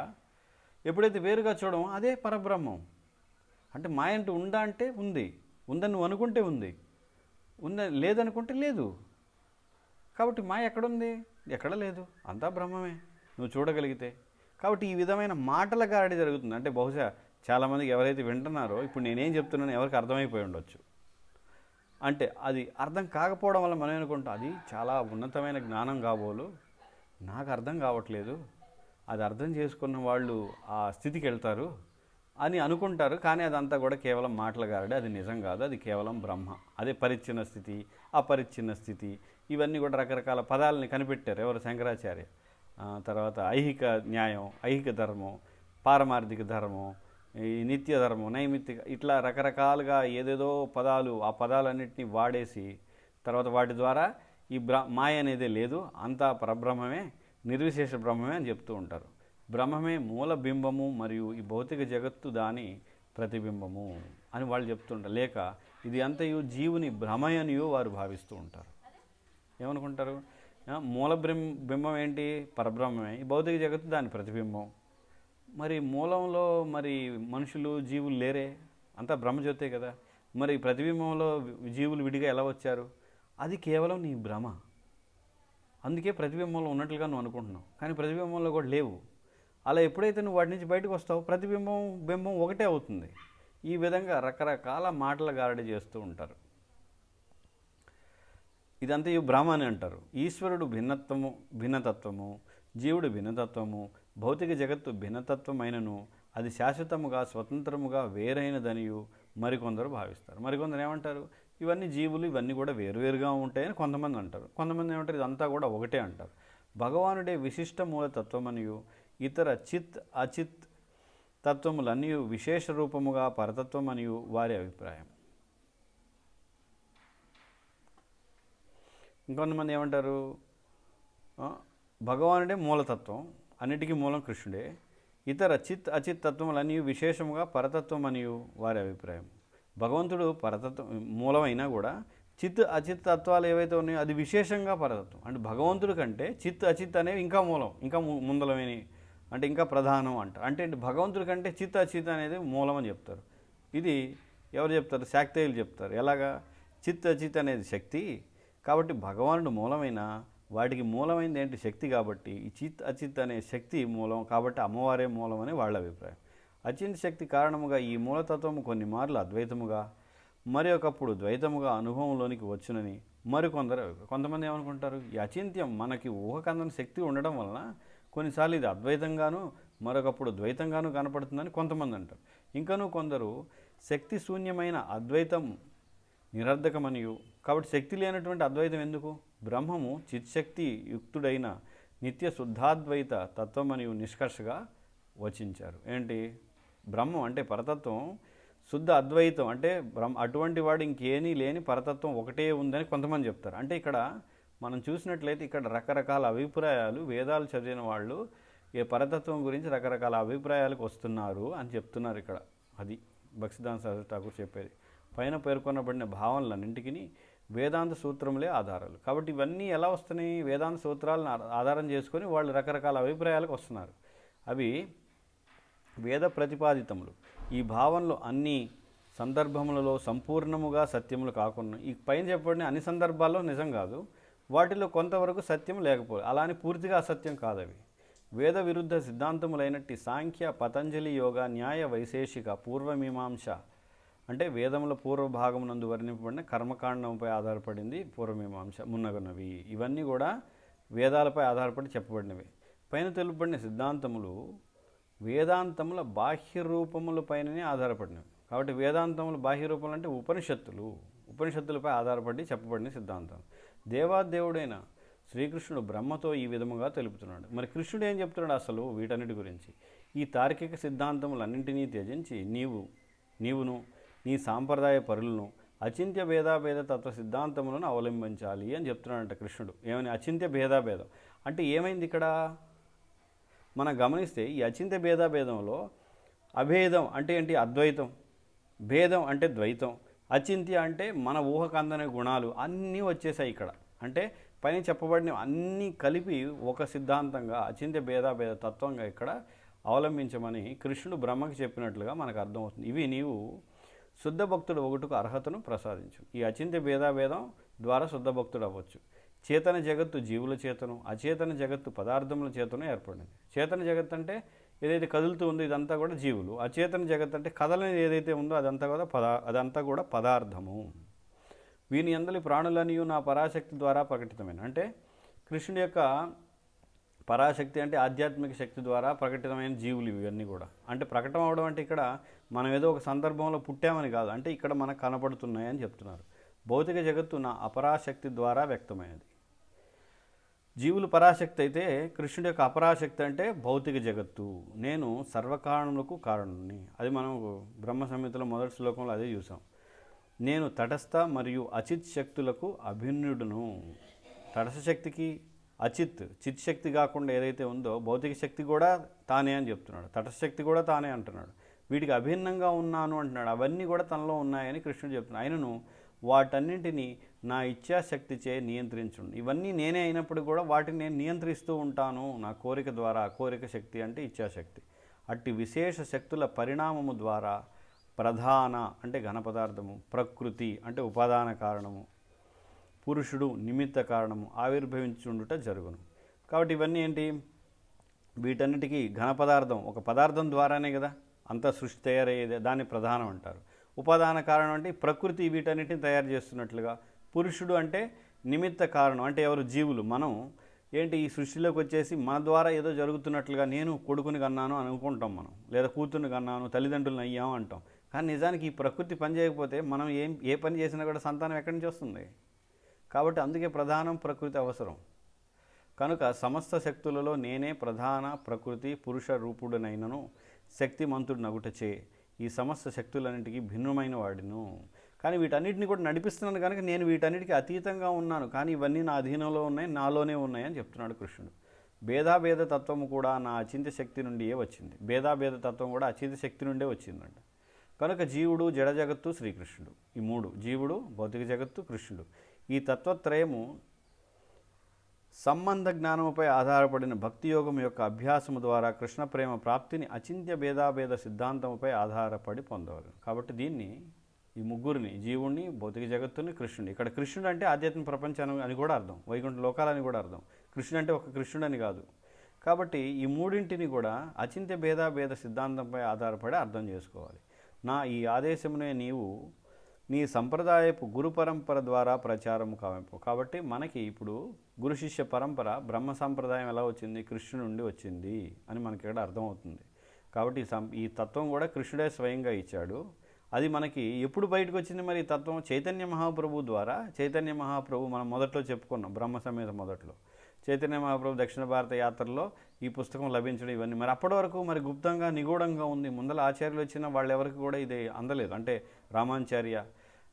ఎప్పుడైతే వేరుగా చూడమో అదే పరబ్రహ్మం. అంటే మాయ అంటూ ఉందా అంటే ఉంది, ఉందని నువ్వు అనుకుంటే ఉంది, లేదనుకుంటే లేదు. కాబట్టి మాయ ఎక్కడుంది? ఎక్కడ లేదు, అంతా బ్రహ్మమే నువ్వు చూడగలిగితే. కాబట్టి ఈ విధమైన మాటల గారడి జరుగుతుంది. అంటే బహుశా చాలామందికి ఎవరైతే వింటున్నారో ఇప్పుడు నేనేం చెప్తున్నానో ఎవరికి అర్థమైపోయి ఉండొచ్చు. అంటే అది అర్థం కాకపోవడం వల్ల మనం అనుకుంటాం అది చాలా ఉన్నతమైన జ్ఞానం కాబోలు, నాకు అర్థం కావట్లేదు, అది అర్థం చేసుకున్న వాళ్ళు ఆ స్థితికి వెళ్తారు అని అనుకుంటారు. కానీ అదంతా కూడా కేవలం మాటల గారడి, అది నిజం కాదు, అది కేవలం బ్రహ్మ. అదే పరిచ్ఛిన్న స్థితి, అపరిచ్ఛిన్న స్థితి, ఇవన్నీ కూడా రకరకాల పదాలని కనిపెట్టారు ఎవరు? శంకరాచార్య. తర్వాత ఐహిక న్యాయం, ఐహిక ధర్మం, పారమార్థిక ధర్మం, ఈ నిత్య ధర్మం, నైమిత్తిక, ఇట్లా రకరకాలుగా ఏదేదో పదాలు, ఆ పదాలన్నింటినీ వాడేసి తర్వాత వాటి ద్వారా ఈ మాయ అనేదే లేదు, అంతా పరబ్రహ్మమే, నిర్విశేష బ్రహ్మమే అని చెప్తూ ఉంటారు. బ్రహ్మమే మూల బింబము మరియు ఈ భౌతిక జగత్తు దాని ప్రతిబింబము అని వాళ్ళు చెప్తుంటారు. లేక ఇది అంతయు జీవుని భ్రమయనియో వారు భావిస్తూ ఉంటారు. ఏమనుకుంటారు? మూల బింబం ఏంటి? పరబ్రహ్మమే, ఈ భౌతిక జగత్తు దాని ప్రతిబింబం. మరి మూలంలో మరి మనుషులు జీవులు లేరే, అంతా బ్రహ్మజ్యోతే కదా. మరి ప్రతిబింబంలో జీవులు విడిగా ఎలా వచ్చారు? అది కేవలం నీ భ్రమ. అందుకే ప్రతిబింబంలో ఉన్నట్లుగా నువ్వు అనుకుంటున్నావు, కానీ ప్రతిబింబంలో కూడా లేవు. అలా ఎప్పుడైతే నువ్వు వాటి నుంచి బయటకు వస్తావో ప్రతిబింబం బింబం ఒకటే అవుతుంది. ఈ విధంగా రకరకాల మాటల గారడి చేస్తూ ఉంటారు. ఇదంతా ఈ బ్రహ్మ అని అంటారు. ఈశ్వరుడు భిన్నతత్వము, జీవుడు భిన్నతత్వము, భౌతిక జగత్తు భిన్నతత్వమైనను అది శాశ్వతముగా స్వతంత్రముగా వేరైనదనియు మరికొందరు భావిస్తారు. మరికొందరు ఏమంటారు, ఇవన్నీ జీవులు, ఇవన్నీ కూడా వేరువేరుగా ఉంటాయని కొంతమంది అంటారు. కొంతమంది ఏమంటారు, ఇదంతా కూడా ఒకటే అంటారు. భగవానుడే విశిష్ట మూలతత్వమనియు ఇతర చిత్ అచిత్ తత్వములన్నీ విశేష రూపముగా పరతత్వమనియు వారి అభిప్రాయం. ఇంకొంతమంది ఏమంటారు, భగవానుడే మూలతత్వం, అన్నిటికీ మూలం కృష్ణుడే, ఇతర చిత్ అచిత్ తత్వములన్నీ విశేషముగా పరతత్వం అనియు వారి అభిప్రాయం. భగవంతుడు పరతత్వం మూలమైనా కూడా చిత్ అచిత్ తత్వాలు ఏవైతే ఉన్నాయో అది విశేషంగా పరతత్వం. అంటే భగవంతుడి కంటే చిత్ అచిత్ అనేవి ఇంకా మూలం, ఇంకా ముందలమని, అంటే ఇంకా ప్రధానం అంటారు. అంటే భగవంతుడి కంటే చిత్ అచిత్ అనేది మూలం అని చెప్తారు. ఇది ఎవరు చెప్తారు, శాక్తేయులు చెప్తారు. ఎలాగా, చిత్ అచిత్ అనేది శక్తి కాబట్టి భగవానుడు మూలమైన వాటికి మూలమైనది ఏంటి, శక్తి. కాబట్టి ఈ చిత్ అచిత్ అనే శక్తి మూలం కాబట్టి అమ్మవారే మూలం అని వాళ్ళ అభిప్రాయం. అచింత శక్తి కారణముగా ఈ మూలతత్వము కొన్ని మార్లు అద్వైతముగా మరి ఒకప్పుడు ద్వైతముగా అనుభవంలోనికి వచ్చునని మరికొందరు అభిప్రాయం. కొంతమంది ఏమనుకుంటారు, ఈ అచింత్యం మనకి ఊహకందని శక్తి ఉండడం వలన కొన్నిసార్లు ఇది అద్వైతంగాను మరొకప్పుడు ద్వైతంగాను కనపడుతుందని కొంతమంది అంటారు. ఇంకనూ కొందరు శక్తి శూన్యమైన అద్వైతం నిరర్ధకమనియు కాబట్టి శక్తి లేనటువంటి అద్వైతం ఎందుకు, బ్రహ్మము చిత్శక్తి యుక్తుడైన నిత్య శుద్ధాద్వైత తత్వమనియు నిష్కర్షగా వచించారు. ఏంటి, బ్రహ్మం అంటే పరతత్వం శుద్ధ అద్వైతం అంటే అటువంటి వాడు ఇంకేమీ లేని పరతత్వం ఒకటే ఉందని కొంతమంది చెప్తారు. అంటే ఇక్కడ మనం చూసినట్లయితే ఇక్కడ రకరకాల అభిప్రాయాలు, వేదాలు చదివిన వాళ్ళు ఈ పరతత్వం గురించి రకరకాల అభిప్రాయాలకు వస్తున్నారు అని చెప్తున్నారు ఇక్కడ. అది భక్తిసిద్ధాంత సరస్వతి ఠాకూర్ చెప్పేది. పైన పేర్కొనబడిన భావనలన్నింటికి వేదాంత సూత్రములే ఆధారాలు. కాబట్టి ఇవన్నీ ఎలా వస్తున్నాయి, వేదాంత సూత్రాలను ఆధారం చేసుకొని వాళ్ళు రకరకాల అభిప్రాయాలకు వస్తున్నారు. అవి వేద ప్రతిపాదితములు. ఈ భావనలు అన్ని సందర్భములలో సంపూర్ణముగా సత్యములు కాకుండా, ఈ పైన చెప్పబడిన అన్ని సందర్భాల్లో నిజం కాదు, వాటిలో కొంతవరకు సత్యం లేకపోలేదు, అలా అని పూర్తిగా అసత్యం కాదవి. వేద విరుద్ధ సిద్ధాంతములైనట్టి సాంఖ్య, పతంజలి యోగ, న్యాయ, వైశేషిక, పూర్వమీమాంస అంటే వేదముల పూర్వభాగమునందు వర్ణింపబడిన కర్మకాండంపై ఆధారపడింది పూర్వమీమాంస మున్నగున్నవి. ఇవన్నీ కూడా వేదాలపై ఆధారపడి చెప్పబడినవి. పైన తెలుపబడిన సిద్ధాంతములు వేదాంతముల బాహ్య రూపములపైననే ఆధారపడినవి. కాబట్టి వేదాంతముల బాహ్య రూపములు అంటే ఉపనిషత్తులపై ఆధారపడి చెప్పబడిన సిద్ధాంతం. దేవాదేవుడైన శ్రీకృష్ణుడు బ్రహ్మతో ఈ విధముగా తెలుపుతున్నాడు. మరి కృష్ణుడు ఏం చెప్తున్నాడు అసలు వీటన్నిటి గురించి? ఈ తార్కిక సిద్ధాంతములన్నింటినీ త్యజించి నీవును నీ సాంప్రదాయ పరులను అచింత్య భేదాభేద తత్వ సిద్ధాంతములను అవలంబించాలి అని చెప్తున్నాడంట కృష్ణుడు. ఏమని, అచింత్య భేదాభేదం అంటే ఏమైంది ఇక్కడ మనం గమనిస్తే, ఈ అచింత్య భేదాభేదంలో అభేదం అంటే ఏంటి, అద్వైతం, భేదం అంటే ద్వైతం, అచింత్య అంటే మన ఊహకు అందని గుణాలు అన్నీ వచ్చేసాయి ఇక్కడ. అంటే పైన చెప్పబడిన అన్నీ కలిపి ఒక సిద్ధాంతంగా అచింత్య భేదాభేద తత్వంగా ఇక్కడ అవలంబించమని కృష్ణుడు బ్రహ్మకి చెప్పినట్లుగా మనకు అర్థమవుతుంది. ఇవి నీవు శుద్ధ భక్తుడు ఒకటుకు అర్హతను ప్రసాదించు. ఈ అచింత్య భేదాభేదం ద్వారా శుద్ధ భక్తుడు అవ్వచ్చు. చేతన జగత్తు జీవుల చేతను, అచేతన జగత్తు పదార్థముల చేతను ఏర్పడింది. చేతన జగత్తు అంటే ఏదైతే కదులుతూ ఉందో ఇదంతా కూడా జీవులు. అచేతన జగత్తు అంటే కదలని ఏదైతే ఉందో అదంతా కూడా పదార్థము. వీని అందరి ప్రాణులనియు నా పరాశక్తి ద్వారా ప్రకటితమైన, అంటే కృష్ణుడి యొక్క పరాశక్తి అంటే ఆధ్యాత్మిక శక్తి ద్వారా ప్రకటితమైన జీవులు ఇవన్నీ కూడా. అంటే ప్రకటన అవడం అంటే ఇక్కడ మనం ఏదో ఒక సందర్భంలో పుట్టామని కాదు, అంటే ఇక్కడ మనకు కనపడుతున్నాయని చెప్తున్నారు. భౌతిక జగత్తు నా అపరాశక్తి ద్వారా వ్యక్తమైనది. జీవులు పరాశక్తి అయితే కృష్ణుడి యొక్క అపరాశక్తి అంటే భౌతిక జగత్తు. నేను సర్వకారణములకు కారణుని, అది మనం బ్రహ్మ సంహితలో మొదటి శ్లోకంలో అదే చూసాం. నేను తటస్థ మరియు అచిత్ శక్తులకు అభిన్నుడును. తటస్థ శక్తికి చిత్ శక్తి కాకుండా ఏదైతే ఉందో భౌతిక శక్తి కూడా తానే అని చెప్తున్నాడు, తటస్థ శక్తి కూడా తానే అంటున్నాడు. వీటికి అభిన్నంగా ఉన్నాను అంటున్నాడు. అవన్నీ కూడా తనలో ఉన్నాయని కృష్ణుడు చెప్తున్నాడు. ఆయనను వాటన్నింటినీ నా ఇచ్ఛాశక్తిచే నియంత్రించుండు. ఇవన్నీ నేనే అయినప్పుడు కూడా వాటిని నేను నియంత్రిస్తూ ఉంటాను నా కోరిక ద్వారా. కోరిక శక్తి అంటే ఇచ్ఛాశక్తి. అట్టి విశేష శక్తుల పరిణామము ద్వారా ప్రధాన అంటే ఘన పదార్థము, ప్రకృతి అంటే ఉపాదాన కారణము, పురుషుడు నిమిత్త కారణము ఆవిర్భవించుండుట జరుగును. కాబట్టి ఇవన్నీ ఏంటి, వీటన్నిటికీ ఘన పదార్థం ఒక పదార్థం ద్వారానే కదా అంత సృష్టి తయారయ్యేది, దాన్ని ప్రధానం అంటారు. ఉపాదాన కారణం అంటే ప్రకృతి వీటన్నిటిని తయారు చేస్తున్నట్లుగా. పురుషుడు అంటే నిమిత్త కారణం, అంటే ఎవరు? జీవులు. మనం ఏంటి ఈ సృష్టిలోకి వచ్చేసి మన ద్వారా ఏదో జరుగుతున్నట్లుగా నేను కొడుకుని కన్నాను అని అనుకుంటాం మనం, లేదా కూతుర్ని కన్నాను, తల్లిదండ్రులను అయ్యాం అంటాం. కానీ నిజానికి ఈ ప్రకృతి పని చేయకపోతే మనం ఏ పని చేసినా కూడా సంతానం ఎక్కడి నుంచి వస్తుంది? కాబట్టి అందుకే ప్రధానం ప్రకృతి అవసరం. కనుక సమస్త శక్తులలో నేనే ప్రధాన ప్రకృతి పురుష రూపుడునైనను శక్తిమంతుడు నగుటచే ఈ సమస్త శక్తులన్నింటికీ భిన్నమైన వాడిను. కానీ వీటన్నిటిని కూడా నడిపిస్తున్నాను కనుక నేను వీటన్నిటికీ అతీతంగా ఉన్నాను, కానీ ఇవన్నీ నా అధీనంలో ఉన్నాయి, నాలోనే ఉన్నాయి అని చెప్తున్నాడు కృష్ణుడు. భేదాభేద తత్వము కూడా నా అచింత్య శక్తి నుండియే వచ్చింది. భేదాభేద తత్వం కూడా అచింత్య శక్తి నుండే వచ్చిందంట. కనుక జీవుడు, జడ జగత్తు, శ్రీకృష్ణుడు, ఈ మూడు, జీవుడు, భౌతిక జగత్తు, కృష్ణుడు, ఈ తత్వత్రయము సంబంధ జ్ఞానముపై ఆధారపడిన భక్తి యోగం యొక్క అభ్యాసము ద్వారా కృష్ణ ప్రేమ ప్రాప్తిని అచింత్య భేదాభేద సిద్ధాంతముపై ఆధారపడి పొందవలను. కాబట్టి దీన్ని, ఈ ముగ్గురిని, జీవుణ్ణి, భౌతిక జగత్తుని, కృష్ణుని, ఇక్కడ కృష్ణుడు అంటే ఆధ్యాత్మిక ప్రపంచం అని కూడా అర్థం, వైకుంఠ లోకాలని కూడా అర్థం. కృష్ణుడు అంటే ఒక కృష్ణుడు అని కాదు. కాబట్టి ఈ మూడింటిని కూడా అచింత్య భేదాభేద సిద్ధాంతంపై ఆధారపడి అర్థం చేసుకోవాలి. నా ఈ ఆదేశమునే నీవు నీ సంప్రదాయపు గురు పరంపర ద్వారా ప్రచారము కావింపు. కాబట్టి మనకి ఇప్పుడు గురు శిష్య పరంపర, బ్రహ్మ సంప్రదాయం ఎలా వచ్చింది? కృష్ణుడి నుండి వచ్చింది అని మనకి ఇక్కడ అర్థమవుతుంది. కాబట్టి ఈ తత్వం కూడా కృష్ణుడే స్వయంగా ఇచ్చాడు. అది మనకి ఎప్పుడు బయటకు వచ్చింది మరి? ఈ తత్వం చైతన్య మహాప్రభు ద్వారా. చైతన్య మహాప్రభు మనం మొదట్లో చెప్పుకున్నాం, బ్రహ్మ సమేత మొదట్లో చైతన్య మహాప్రభు దక్షిణ భారత యాత్రలో ఈ పుస్తకం లభించడం, ఇవన్నీ మరి అప్పటి వరకు మరి గుప్తంగా నిగూఢంగా ఉంది. ముందల ఆచార్యులు వచ్చిన వాళ్ళు ఎవరికి కూడా ఇది అందలేదు. అంటే రామాచార్య,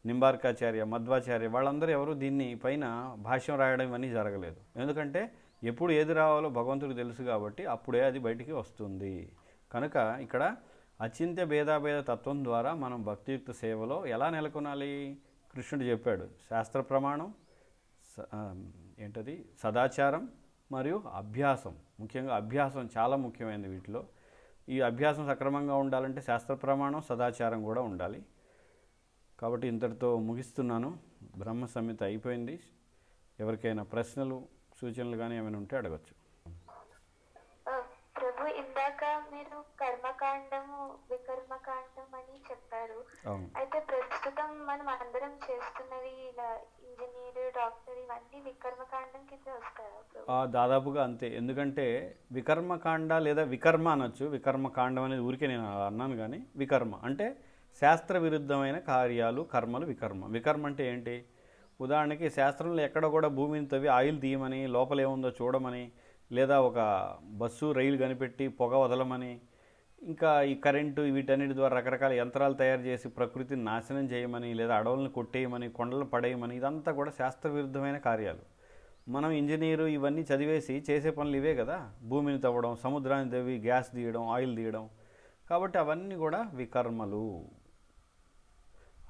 నింబార్కాచార్య, మధ్వాచార్య వాళ్ళందరూ ఎవరు దీన్ని పైన భాష్యం రాయడం ఇవన్నీ జరగలేదు. ఎందుకంటే ఎప్పుడు ఏది రావాలో భగవంతుడికి తెలుసు కాబట్టి అప్పుడే అది బయటికి వస్తుంది. కనుక ఇక్కడ అచింత్య భేదాభేద తత్వం ద్వారా మనం భక్తియుక్త సేవలో ఎలా నెలకొనాలి? కృష్ణుడు చెప్పాడు. శాస్త్ర ప్రమాణం, ఏంటది, సదాచారం మరియు అభ్యాసం. ముఖ్యంగా అభ్యాసం చాలా ముఖ్యమైనది వీటిలో. ఈ అభ్యాసం సక్రమంగా ఉండాలంటే శాస్త్ర ప్రమాణం, సదాచారం కూడా ఉండాలి. కాబట్టి ఇంతటితో ముగిస్తున్నాను. బ్రహ్మ సంహిత అయిపోయింది. ఎవరికైనా ప్రశ్నలు, సూచనలు కానీ ఏమైనా ఉంటే అడగచ్చు. ప్రభు, ఇందాక మీరు కర్మకాండము, వికర్మకాండం అని చెప్పారు. అయితే ప్రస్తుతం మనం అందరం చేస్తున్నవి ఇలా ఇంజనీర్, డాక్టర్, ఇవన్నీ వికర్మకాండం కింద వస్తాయా? దాదాపుగా అంతే. ఎందుకంటే వికర్మకాండ లేదా వికర్మ అనొచ్చు. వికర్మకాండం అనేది ఊరికే నేను అన్నాను, కానీ వికర్మ అంటే శాస్త్ర విరుద్ధమైన కార్యాలు, కర్మలు వికర్మ. వికర్మ అంటే ఏంటి? ఉదాహరణకి శాస్త్రంలో ఎక్కడ కూడా భూమిని తవ్వి ఆయిల్ తీయమని, లోపల ఏముందో చూడమని, లేదా ఒక బస్సు, రైలు కనిపెట్టి పొగ వదలమని, ఇంకా ఈ కరెంటు, వీటన్నిటి ద్వారా రకరకాల యంత్రాలు తయారు చేసి ప్రకృతిని నాశనం చేయమని, లేదా అడవులను కొట్టేయమని, కొండలు పడేయమని, ఇదంతా కూడా శాస్త్ర విరుద్ధమైన కార్యాలు. మనం ఇంజనీరు ఇవన్నీ చదివేసి చేసే పనులు ఇవే కదా. భూమిని తవ్వడం, సముద్రాన్ని తవ్వి గ్యాస్ తీయడం, ఆయిల్ తీయడం. కాబట్టి అవన్నీ కూడా వికర్మలు.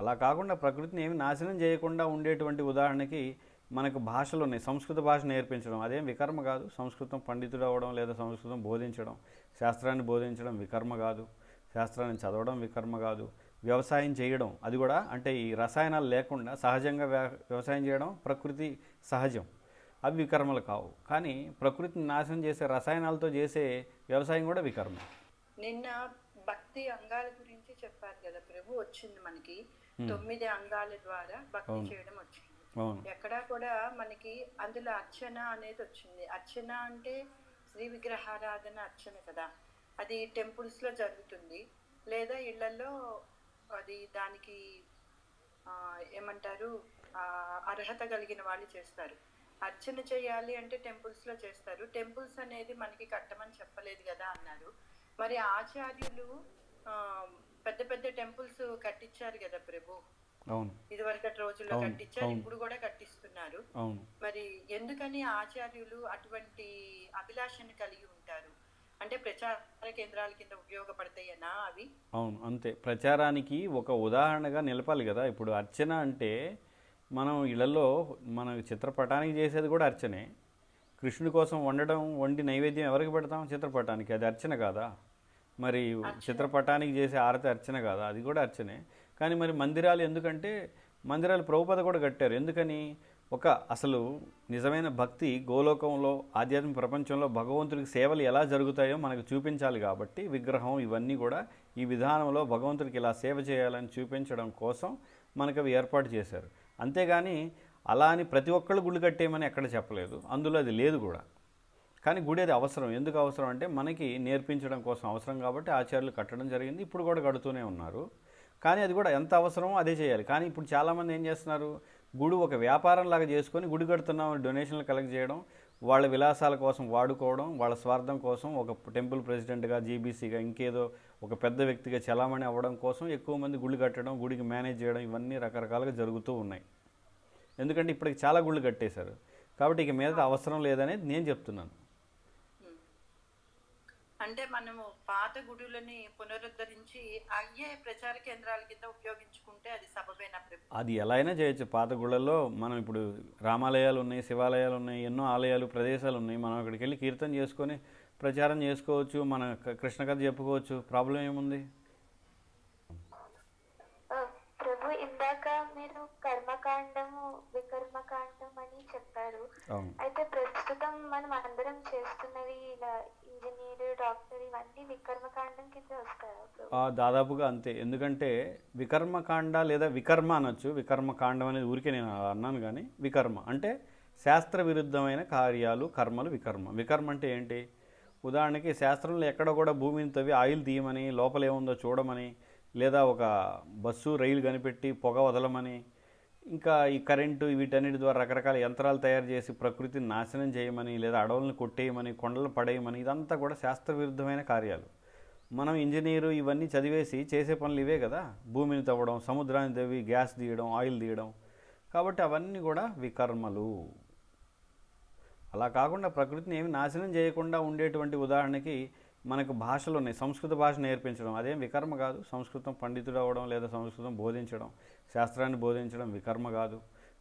అలా కాకుండా ప్రకృతిని ఏమి నాశనం చేయకుండా ఉండేటువంటి, ఉదాహరణకి మనకు భాషలు ఉన్నాయి, సంస్కృత భాష నేర్పించడం, అదేం వికర్మ కాదు. సంస్కృతం పండితుడు అవ్వడం, లేదా సంస్కృతం బోధించడం, శాస్త్రాన్ని బోధించడం వికర్మ కాదు. శాస్త్రాన్ని చదవడం వికర్మ కాదు. వ్యవసాయం చేయడం, అది కూడా అంటే ఈ రసాయనాలు లేకుండా సహజంగా వ్యవసాయం చేయడం ప్రకృతి సహజం, అవి వికర్మలు కావు. కానీ ప్రకృతిని నాశనం చేసే రసాయనాలతో చేసే వ్యవసాయం కూడా వికర్మ. నిన్న భక్తి అంగాల గురించి చెప్పారు కదా ప్రభు. వచ్చింది మనకి 9 అంగాల ద్వారా భక్తి చేయడం వచ్చింది. ఎక్కడా కూడా మనకి అందులో అర్చన అనేది వచ్చింది. అర్చన అంటే శ్రీ విగ్రహారాధన అర్చన కదా. అది టెంపుల్స్ లో జరుగుతుంది, లేదా ఇళ్లలో అది దానికి ఏమంటారు, అర్హత కలిగిన వాళ్ళు చేస్తారు. అర్చన చేయాలి అంటే టెంపుల్స్ లో చేస్తారు. టెంపుల్స్ అనేది మనకి కట్టమని చెప్పలేదు కదా అన్నారు. మరి ఆచార్యులు పెద్ద పెద్ద టెంపుల్స్ కట్టించారు కదా ప్రభు. అవును, ఇదివరకటి రోజుల్లో కట్టించారు, ఇప్పుడు కూడా కట్టిస్తున్నారు. మరి ఎందుకని ఆచార్యులు అటువంటి అభిలాషను కలిగి ఉంటారు? అంటే ప్రచార కేంద్రాల కింద ఉపయోగపడతాయనా అవి? అవును, అంతే. ప్రచారానికి ఒక ఉదాహరణగా నిలపాలి కదా. ఇప్పుడు అర్చన అంటే మనం ఇళ్లలో మన చిత్రపటానికి చేసేది కూడా అర్చనే. కృష్ణుడి కోసం వండి నైవేద్యం ఎవరికి పెడతాం? చిత్రపటానికి. అది అర్చన కాదా? మరి చిత్రపటానికి చేసే ఆరతి అర్చన కాదా? అది కూడా అర్చనే. కానీ మరి మందిరాలు ఎందుకంటే, మందిరాలు ప్రభుపాద కూడా కట్టారు. ఎందుకని? అసలు నిజమైన భక్తి గోలోకంలో ఆధ్యాత్మిక ప్రపంచంలో భగవంతుడికి సేవలు ఎలా జరుగుతాయో మనకు చూపించాలి కాబట్టి విగ్రహం ఇవన్నీ కూడా ఈ విధానంలో భగవంతుడికి ఇలా సేవ చేయాలని చూపించడం కోసం మనకు అవి ఏర్పాటు చేశారు. అంతేగాని అలా అని ప్రతి ఒక్కళ్ళు గుడి కట్టేయమని ఎక్కడ చెప్పలేదు, అందులో అది లేదు కూడా. కానీ గుడి అది అవసరం. ఎందుకు అవసరం అంటే మనకి నేర్పించడం కోసం అవసరం కాబట్టి ఆచార్యులు కట్టడం జరిగింది, ఇప్పుడు కూడా కడుతూనే ఉన్నారు. కానీ అది కూడా ఎంత అవసరమో అదే చేయాలి. కానీ ఇప్పుడు చాలామంది ఏం చేస్తున్నారు, గుడి ఒక వ్యాపారం లాగా చేసుకొని గుడి కడుతున్నామని డొనేషన్లు కలెక్ట్ చేయడం, వాళ్ళ విలాసాల కోసం వాడుకోవడం, వాళ్ళ స్వార్థం కోసం ఒక టెంపుల్ ప్రెసిడెంట్గా, జీబీసీగా, ఇంకేదో ఒక పెద్ద వ్యక్తిగా చలామణి అవ్వడం కోసం ఎక్కువ మంది గుళ్ళు కట్టడం, గుడికి మేనేజ్ చేయడం, ఇవన్నీ రకరకాలుగా జరుగుతూ ఉన్నాయి. ఎందుకంటే ఇప్పటికి చాలా గుళ్ళు కట్టేశారు కాబట్టి ఇక మీద అవసరం లేదనేది నేను చెప్తున్నాను. అంటే మనము పాత గుడులని పునరుద్ధరించి అయ్యే ప్రచార కేంద్రాల కింద ఉపయోగించుకుంటే అది సబబేనా ప్రభు? అది ఎలా అయినా చేయొచ్చు. పాత గుళ్ళల్లో మనం ఇప్పుడు రామాలయాలు ఉన్నాయి, శివాలయాలు ఉన్నాయి, ఎన్నో ఆలయాలు, ప్రదేశాలు ఉన్నాయి. మనం అక్కడికి వెళ్ళి కీర్తన చేసుకొని ప్రచారం చేసుకోవచ్చు, మన కృష్ణ కథ చెప్పుకోవచ్చు. ప్రాబ్లం ఏముంది? ప్రభు, ఇందాక మీరు కర్మకాండము వికర్మకాండం అని చెప్పారు. అయితే ప్రస్తుతం మనం అందరం చేస్తున్నవి ఇలా ఇంజనీర్, డాక్టర్ ఇవన్నీ వికర్మకాండం కింద వస్తాయా? దాదాపుగా అంతే. ఎందుకంటే వికర్మకాండ లేదా వికర్మ అనొచ్చు. వికర్మకాండం అనేది ఊరికే నేను అన్నాను, కానీ వికర్మ అంటే శాస్త్ర విరుద్ధమైన కార్యాలు, కర్మలు వికర్మ. వికర్మ అంటే ఏంటి? ఉదాహరణకి శాస్త్రంలో ఎక్కడ కూడా భూమిని తవ్వి ఆయిల్ తీయమని, లోపల ఏముందో చూడమని, లేదా ఒక బస్సు రైలు కనిపెట్టి పొగ వదలమని, ఇంకా ఈ కరెంటు వీటన్నిటి ద్వారా రకరకాల యంత్రాలు తయారు చేసి ప్రకృతిని నాశనం చేయమని, లేదా అడవులను కొట్టేయమని, కొండలను పడేయమని, ఇదంతా కూడా శాస్త్ర విరుద్ధమైన కార్యాలు. మనం ఇంజనీరు ఇవన్నీ చదివేసి చేసే పనులు ఇవే కదా. భూమిని తవ్వడం, సముద్రాన్ని తవ్వి గ్యాస్ తీయడం, ఆయిల్ తీయడం. కాబట్టి అవన్నీ కూడా వికర్మలు. అలా కాకుండా ప్రకృతిని ఏమి నాశనం చేయకుండా ఉండేటువంటి ఉదాహరణకి మనకు భాషలు ఉన్నాయి. సంస్కృత భాష నేర్పించడం అదేం వికర్మ కాదు. సంస్కృతం పండితుడు అవ్వడం లేదా సంస్కృతం బోధించడం, శాస్త్రాన్ని బోధించడం వికర్మ కాదు.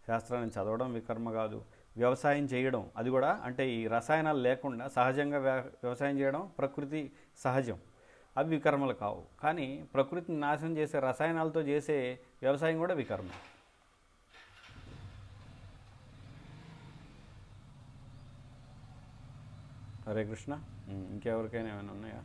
శాస్త్రాన్ని చదవడం వికర్మ కాదు. వ్యవసాయం చేయడం అది కూడా, అంటే ఈ రసాయనాలు లేకుండా సహజంగా వ్యవసాయం చేయడం ప్రకృతి సహజం, అవి వికర్మలు కావు. కానీ ప్రకృతిని నాశనం చేసే రసాయనాలతో చేసే వ్యవసాయం కూడా వికర్మ. హరే కృష్ణ. ఇంకెవరికైనా ఏమైనా ఉన్నాయా?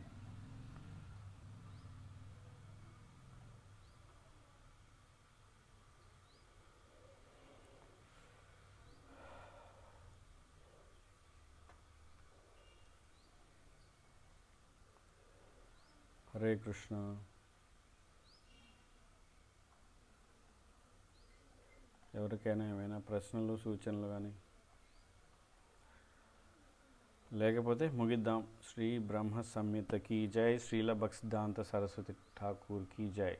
హరే కృష్ణ. ఎవరికైనా ఏమైనా ప్రశ్నలు, సూచనలు కానీ లేకపోతే ముగిద్దాం. శ్రీ బ్రహ్మ సంహిత కీ జై. శ్రీల భక్తిసిద్ధాంత సరస్వతి ఠాకూర్ కీ జై.